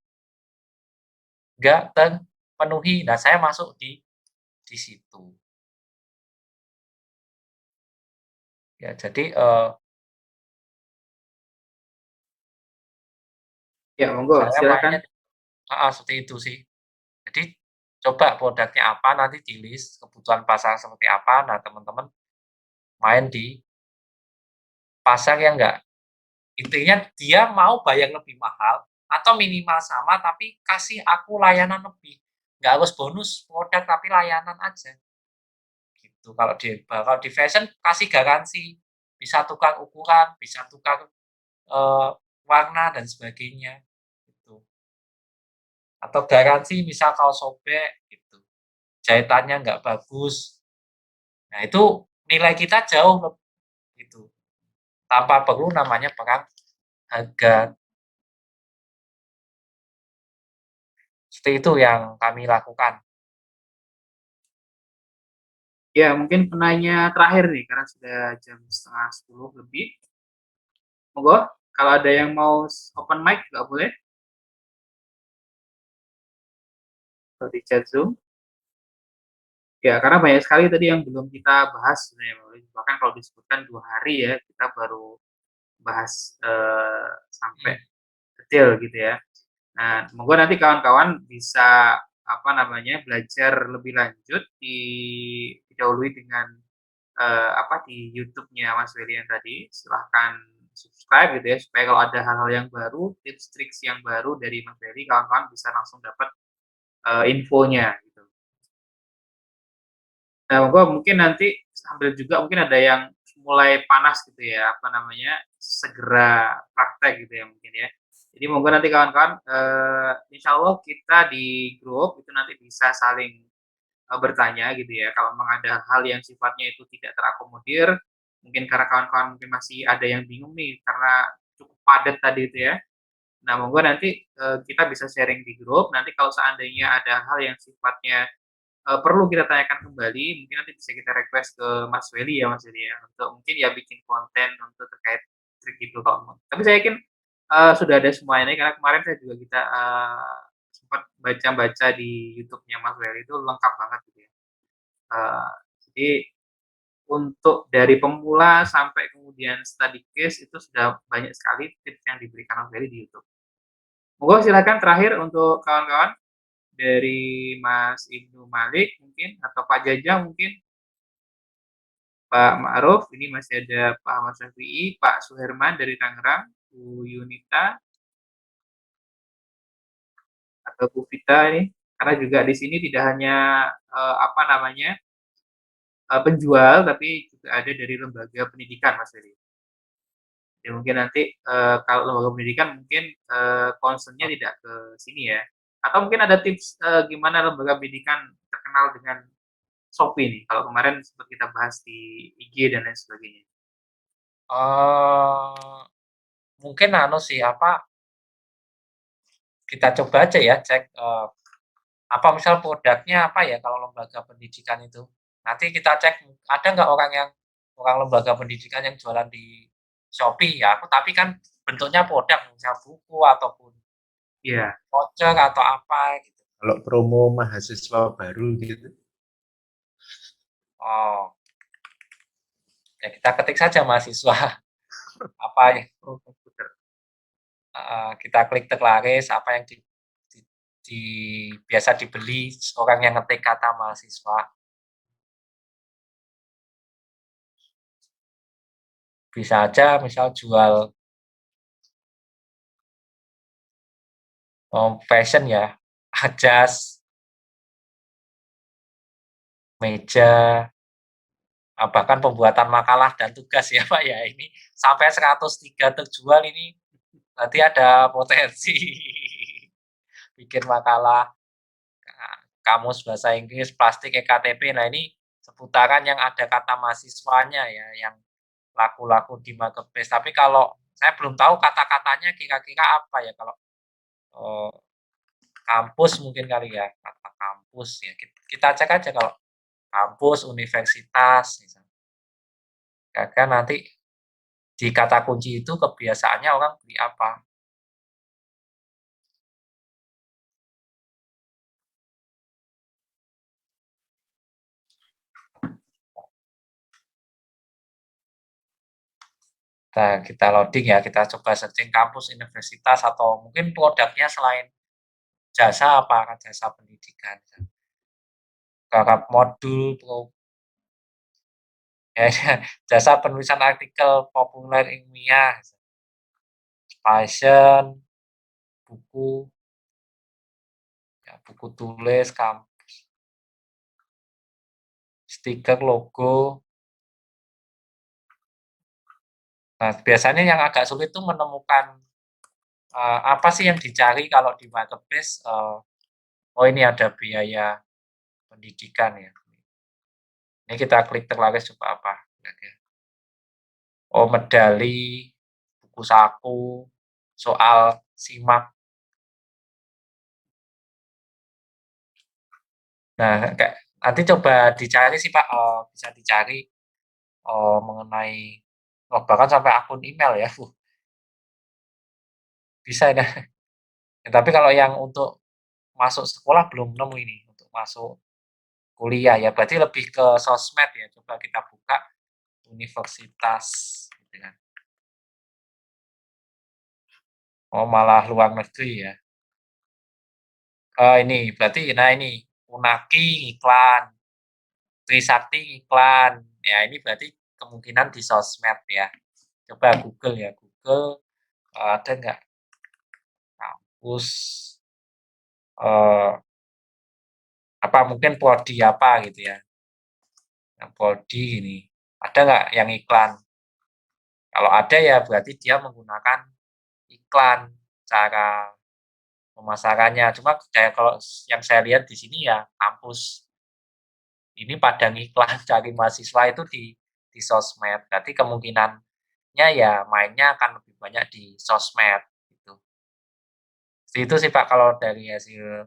[SPEAKER 1] nggak terpenuhi. Nah, saya masuk di situ. Ya, jadi
[SPEAKER 2] Ya, monggo,
[SPEAKER 1] saya
[SPEAKER 2] silakan.
[SPEAKER 1] mainnya seperti itu sih. Jadi coba produknya apa, nanti di-list kebutuhan pasar seperti apa. Nah, teman-teman main di pasar yang enggak intinya dia mau bayar lebih mahal atau minimal sama tapi kasih aku layanan lebih. Nggak harus bonus produk tapi layanan aja. Gitu. Kalau di fashion kasih garansi, bisa tukar ukuran, bisa tukar warna dan sebagainya. Gitu. Atau garansi misal kalau sobek gitu. Jahitannya nggak bagus. Nah, itu nilai kita jauh gitu. Tanpa perlu namanya perang harga. Seperti itu yang kami lakukan.
[SPEAKER 2] Ya, mungkin penanya terakhir nih, karena sudah jam setengah 10 lebih. Monggo, kalau ada yang mau open mic, nggak boleh? Atau di chat Zoom. Ya, karena banyak sekali tadi yang belum kita bahas sebenarnya. Bahkan kalau disebutkan 2 hari ya, kita baru bahas sampai
[SPEAKER 1] Hmm.
[SPEAKER 2] detail gitu ya. Nah, monggo nanti kawan-kawan bisa apa namanya belajar lebih lanjut didahului dengan apa di YouTube-nya Mas William tadi. Silahkan subscribe gitu ya supaya kalau ada hal-hal yang baru, tips trik yang baru dari Mas Ferry, kawan-kawan bisa langsung dapat infonya gitu. Nah, mungkin nanti sambil juga mungkin ada yang mulai panas gitu ya, apa namanya, segera praktek gitu ya mungkin ya. Jadi moga nanti kawan-kawan, insya Allah kita di grup itu nanti bisa saling bertanya gitu ya. Kalau memang ada hal yang sifatnya itu tidak terakomodir, mungkin karena kawan-kawan mungkin masih ada yang bingung nih karena cukup padat tadi itu ya. Nah, monggo nanti kita bisa sharing di grup. Nanti kalau seandainya ada hal yang sifatnya perlu kita tanyakan kembali, mungkin nanti bisa kita request ke Mas Welly ya Mas Welly ya, untuk mungkin ya bikin konten untuk terkait trik itu kalau tapi saya yakin sudah ada semua ini karena kemarin saya juga kita sempat baca-baca di YouTube-nya Mas Welly itu lengkap banget gitu ya. Jadi untuk dari pemula sampai kemudian study case itu sudah banyak sekali tips yang diberikan Mas Welly di YouTube. Monggo silakan terakhir untuk kawan-kawan dari Mas Ibnu Malik mungkin atau Pak Jajang mungkin, Pak Ma'ruf, ini masih ada Pak Ahmad Syafi'i, Pak Suherman dari Tangerang, Bu Yunita atau Bu Vita ini, karena juga di sini tidak hanya apa namanya penjual, tapi juga ada dari lembaga pendidikan, Mas Heri. Jadi mungkin nanti kalau lembaga pendidikan mungkin concernnya tidak ke sini ya. Atau mungkin ada tips gimana lembaga pendidikan terkenal dengan Shopee nih. Kalau kemarin sempat kita bahas di IG dan lain sebagainya.
[SPEAKER 1] Mungkin anu sih, apa, kita coba aja ya cek, apa misal produknya apa ya kalau lembaga pendidikan itu. Nanti kita cek ada nggak orang lembaga pendidikan yang jualan di Shopee ya, tapi kan bentuknya produk misal buku ataupun
[SPEAKER 2] Iya.
[SPEAKER 1] voucher atau apa gitu.
[SPEAKER 3] Kalau promo mahasiswa baru gitu.
[SPEAKER 1] Oh, ya kita ketik saja mahasiswa apa ya, kita klik terlaris apa yang di biasa dibeli orang yang ngetik kata mahasiswa. Bisa aja misal jual fashion ya, jas, meja, bahkan pembuatan makalah dan tugas ya Pak ya. Ini sampai 103 terjual ini berarti ada potensi bikin makalah kamus bahasa Inggris, plastik, EKTP. Nah ini seputaran yang ada kata mahasiswanya ya, yang laku-laku di marketplace. Tapi kalau saya belum tahu kata-katanya kira-kira apa ya kalau eh, kampus mungkin kali ya, kata kampus ya. Kita cek aja kalau kampus, universitas, misalnya. Karena nanti di kata kunci itu kebiasaannya orang beli apa. Kita loading ya, kita coba searching kampus, universitas, atau mungkin produknya selain jasa apa, jasa pendidikan. Garap modul, ya, jasa penulisan artikel populer ilmiah, fashion, buku, ya, buku tulis, kampus, stiker, logo. Nah, biasanya yang agak sulit itu menemukan apa sih yang dicari kalau di marketplace. Oh ini ada biaya pendidikan ya. Ini kita klik terlaris coba apa. Oh medali, buku saku, soal simak. Nah, nanti coba dicari sih Pak, bisa dicari mengenai bahkan sampai akun email ya, bisa ya. Ya, tapi kalau yang untuk masuk sekolah belum nemu ini, untuk masuk kuliah ya berarti lebih ke sosmed ya, coba kita buka universitas gitu kan. Oh malah luar negeri ya. Ini berarti nah ini Unaki iklan, Trisakti iklan. Ya ini berarti kemungkinan di sosmed ya. Coba Google ya, Google ada nggak kampus apa mungkin prodi apa gitu ya, yang prodi ini, ada nggak yang iklan? Kalau ada ya berarti dia menggunakan iklan cara pemasarannya. Cuma kayak kalau yang saya lihat di sini ya kampus ini pada ngiklan cari mahasiswa itu di sosmed. Berarti kemungkinannya ya mainnya akan lebih banyak di sosmed gitu. Itu sih Pak kalau dari hasil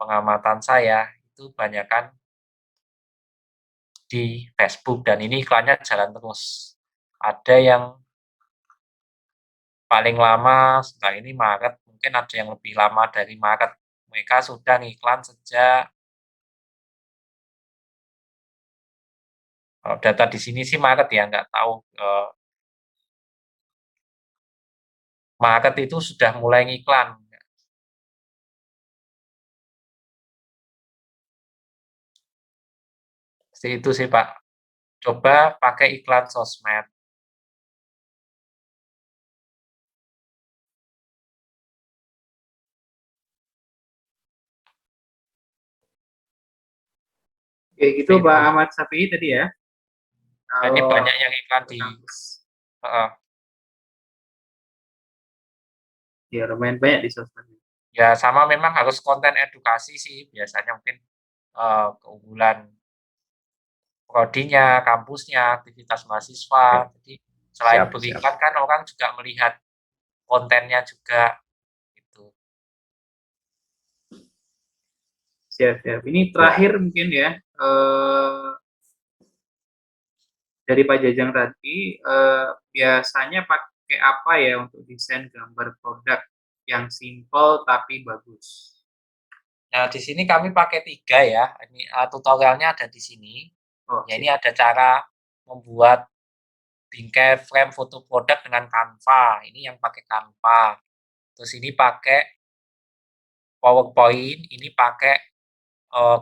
[SPEAKER 1] pengamatan saya itu banyakkan di Facebook dan ini iklannya jalan terus. Ada yang paling lama setelah ini Maret, mungkin ada yang lebih lama dari Maret. Mereka sudah ngiklan sejak data di sini sih Maret ya, nggak tahu Maret itu sudah mulai ngiklan. Seperti itu sih Pak. Coba pakai iklan sosmed.
[SPEAKER 2] Oke, gitu
[SPEAKER 1] Seperti
[SPEAKER 2] Pak
[SPEAKER 1] itu.
[SPEAKER 2] Ahmad Syafi'i tadi ya.
[SPEAKER 1] Nah, ini
[SPEAKER 2] Kalau
[SPEAKER 1] banyak yang iklan
[SPEAKER 2] ke
[SPEAKER 1] di
[SPEAKER 2] kampus,
[SPEAKER 1] uh,
[SPEAKER 2] ya lumayan banyak di sosmed.
[SPEAKER 1] ya sama memang harus konten edukasi sih biasanya mungkin keunggulan prodinya, kampusnya, aktivitas mahasiswa.
[SPEAKER 3] Oke,
[SPEAKER 1] Jadi selain
[SPEAKER 3] siap, siap.
[SPEAKER 1] beriklan kan orang juga melihat kontennya juga gitu.
[SPEAKER 2] Siap, siap. Ini
[SPEAKER 3] Ya,
[SPEAKER 2] terakhir mungkin ya, dari Pak Jajang tadi, biasanya pakai apa ya untuk desain gambar produk yang simple tapi bagus?
[SPEAKER 1] Nah, di sini kami pakai 3 ya. Ini tutorialnya ada di sini.
[SPEAKER 2] Oh,
[SPEAKER 1] Ya ini
[SPEAKER 2] siap.
[SPEAKER 1] ada cara membuat bingkai frame foto produk dengan Canva. Ini yang pakai Canva. Terus ini pakai PowerPoint, ini pakai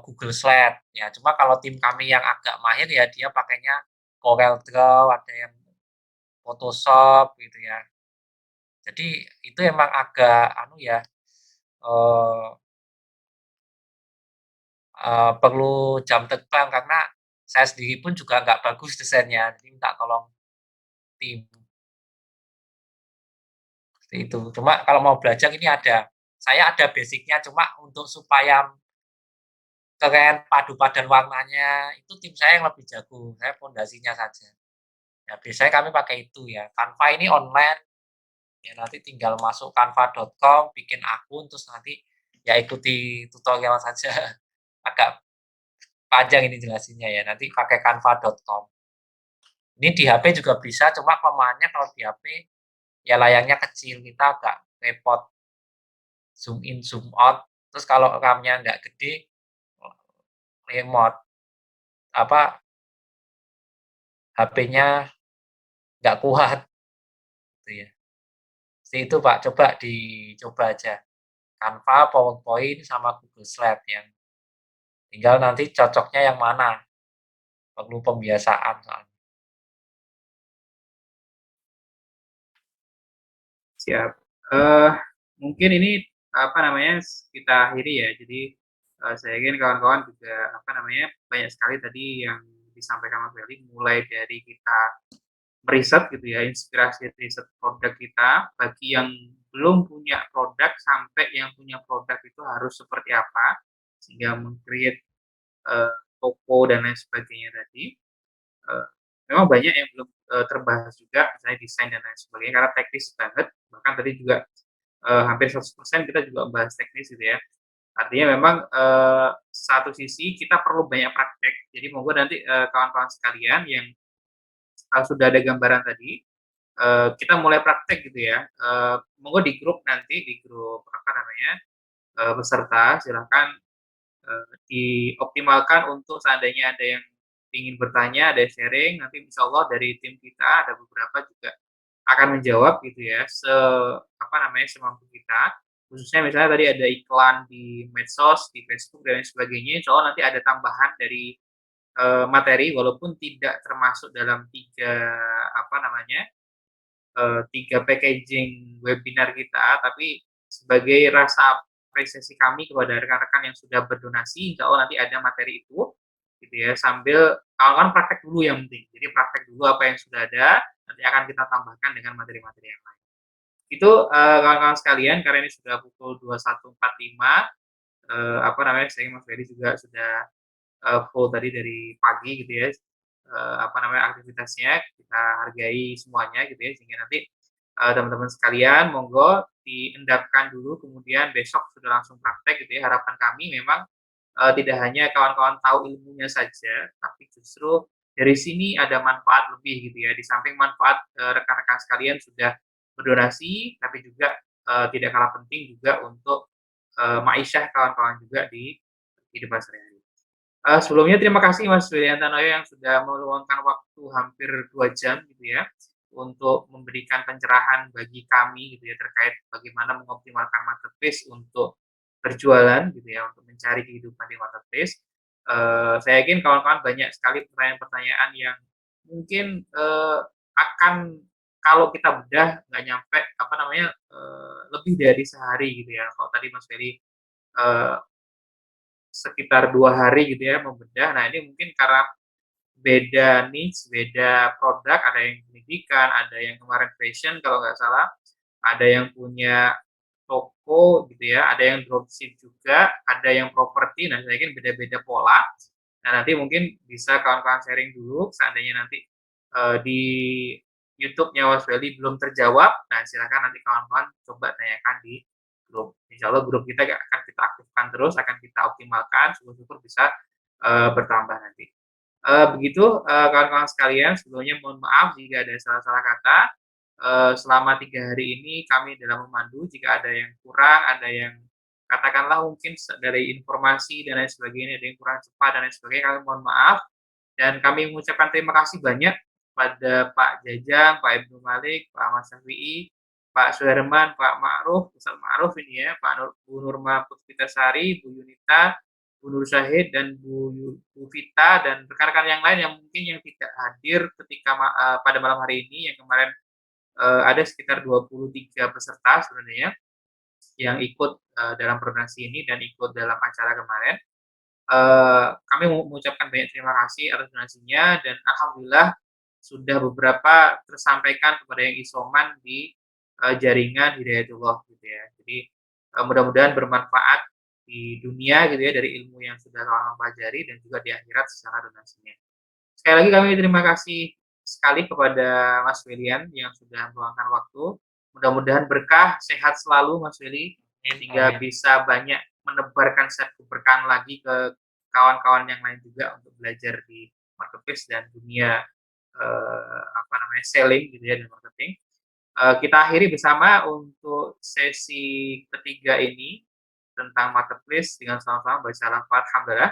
[SPEAKER 1] Google Slide. Ya, cuma kalau tim kami yang agak mahir ya dia pakainya Corel Draw, ada yang Photoshop gitu ya. Jadi itu emang agak anu ya, eh, perlu jam terbang karena saya sendiri pun juga nggak bagus desainnya, jadi minta tolong tim, seperti itu. Cuma kalau mau belajar ini saya ada basicnya, cuma untuk supaya keren padu padan warnanya itu tim saya yang lebih jago, saya fondasinya saja. Ya biasanya kami pakai itu ya. Canva ini online, ya nanti tinggal masuk canva.com, bikin akun, terus nanti ya ikuti tutorial saja. Agak panjang ini jelasinnya ya, nanti pakai canva.com. Ini di HP juga bisa, cuma kelemahannya kalau di HP ya layarnya kecil, kita agak repot zoom in, zoom out. Terus kalau RAM-nya nggak gede, remote apa HP-nya nggak kuat, gitu ya. Seperti itu Pak, coba dicoba aja. Canva, PowerPoint, sama Google Slide yang tinggal nanti cocoknya yang mana, perlu pembiasaan soalnya.
[SPEAKER 2] Siap. Eh, mungkin ini apa namanya kita akhiri ya. Jadi saya ingin kawan-kawan juga apa namanya banyak sekali tadi yang disampaikan Mas Feli, mulai dari kita meriset gitu ya, inspirasi riset produk kita bagi yang belum punya produk sampai yang punya produk itu harus seperti apa sehingga meng-create toko dan lain sebagainya tadi. Eh, memang banyak yang belum terbahas juga, misalnya desain dan lain sebagainya karena teknis banget. Bahkan tadi juga hampir 100% kita juga bahas teknis gitu ya. Artinya memang satu sisi kita perlu banyak praktek. Jadi monggo nanti kawan-kawan sekalian yang sudah ada gambaran tadi, kita mulai praktek gitu ya. Monggo di grup nanti, di grup apa namanya, peserta silahkan dioptimalkan untuk seandainya ada yang ingin bertanya, ada sharing, nanti insya Allah dari tim kita ada beberapa juga akan menjawab gitu ya, apa namanya, semampu kita. Khususnya misalnya tadi ada iklan di medsos, di Facebook dan lain sebagainya, insya Allah nanti ada tambahan dari materi walaupun tidak termasuk dalam tiga apa namanya 3 packaging webinar kita, tapi sebagai rasa apresiasi kami kepada rekan-rekan yang sudah berdonasi. Insya Allah nanti ada materi itu, gitu ya. Sambil kawan-kawan praktek dulu yang penting. Jadi praktek dulu apa yang sudah ada, nanti akan kita tambahkan dengan materi-materi yang lain. Itu kawan-kawan sekalian, karena ini sudah pukul 21.45, apa namanya, saya Mas Ferry juga sudah full tadi dari pagi gitu ya, apa namanya, aktivitasnya kita hargai semuanya gitu ya, sehingga nanti teman-teman sekalian monggo diendapkan dulu, kemudian besok sudah langsung praktek gitu ya. Harapan kami memang tidak hanya kawan-kawan tahu ilmunya saja, tapi justru dari sini ada manfaat lebih gitu ya. Di samping manfaat rekan-rekan sekalian sudah berdonasi, tapi juga tidak kalah penting juga untuk ma'isyah kawan-kawan juga di kehidupan sehari-hari. Sebelumnya terima kasih Mas Wiryantanoyo yang sudah meluangkan waktu hampir 2 jam gitu ya, untuk memberikan pencerahan bagi kami gitu ya, terkait bagaimana mengoptimalkan marketplace untuk berjualan gitu ya, untuk mencari kehidupan di marketplace. Saya yakin kawan-kawan banyak sekali pertanyaan-pertanyaan yang mungkin akan kalau kita bedah nggak nyampe apa namanya, lebih dari sehari gitu ya. Kalau tadi Mas Ferry eee, sekitar 2 hari gitu ya membedah. Nah, ini mungkin karena beda niche, beda produk, ada yang pendidikan, ada yang kemarin fashion kalau nggak salah, ada yang punya toko gitu ya, ada yang dropship juga, ada yang properti. Nah, saya yakin beda-beda pola. Nah, nanti mungkin bisa kawan-kawan sharing dulu, seandainya nanti di YouTube-nya Mas Welly belum terjawab, nah silakan nanti kawan-kawan coba tanyakan di grup. Insya Allah grup kita akan kita aktifkan terus, akan kita optimalkan, syukur-syukur bisa bertambah nanti. Begitu kawan-kawan sekalian, sebelumnya mohon maaf jika ada salah-salah kata. Selama 3 hari ini kami dalam memandu, jika ada yang kurang, ada yang katakanlah mungkin dari informasi dan lain sebagainya, ada yang kurang cepat dan lain sebagainya, kami mohon maaf. Dan kami mengucapkan terima kasih banyak pada Pak Jajang, Pak Ibnu Malik, Pak Ahmad Syafi'i, Pak Suherman, Pak Ma'ruf, Ustaz Ma'ruf ini ya, Pak Bu Nurma Puspitasari, Bu Yunita, Bu Nur Syahid, dan Bu Vita, dan rekan-rekan yang lain yang mungkin yang tidak hadir ketika pada malam hari ini, yang kemarin ada sekitar 23 peserta sebenarnya yang ikut dalam koordinasi ini dan ikut dalam acara kemarin. Kami mengucapkan banyak terima kasih atas donasinya dan alhamdulillah sudah beberapa tersampaikan kepada yang isoman di jaringan Hidayatullah gitu ya. Jadi mudah-mudahan bermanfaat di dunia gitu ya, dari ilmu yang sudah kawan pelajari dan juga di akhirat secara donasinya. Sekali lagi kami terima kasih sekali kepada Mas William yang sudah meluangkan waktu. Mudah-mudahan berkah, sehat selalu Mas Willy, sehingga bisa banyak menebarkan keberkahan lagi ke kawan-kawan yang lain juga untuk belajar di marketplace dan dunia apa namanya, selling gitu ya, dan marketing. Kita akhiri bersama untuk sesi ketiga ini tentang marketplace dengan sama-sama baca lafaz hamdalah.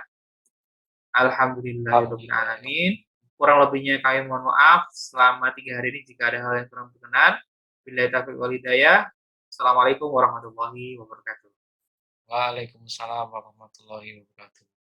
[SPEAKER 2] Alhamdulillahirabbil alamin. Kurang lebihnya kami mohon maaf. Selama 3 hari ini jika ada hal yang kurang berkenan. Billahi taufiq wal hidayah. Assalamualaikum warahmatullahi wabarakatuh.
[SPEAKER 1] Waalaikumsalam warahmatullahi wabarakatuh.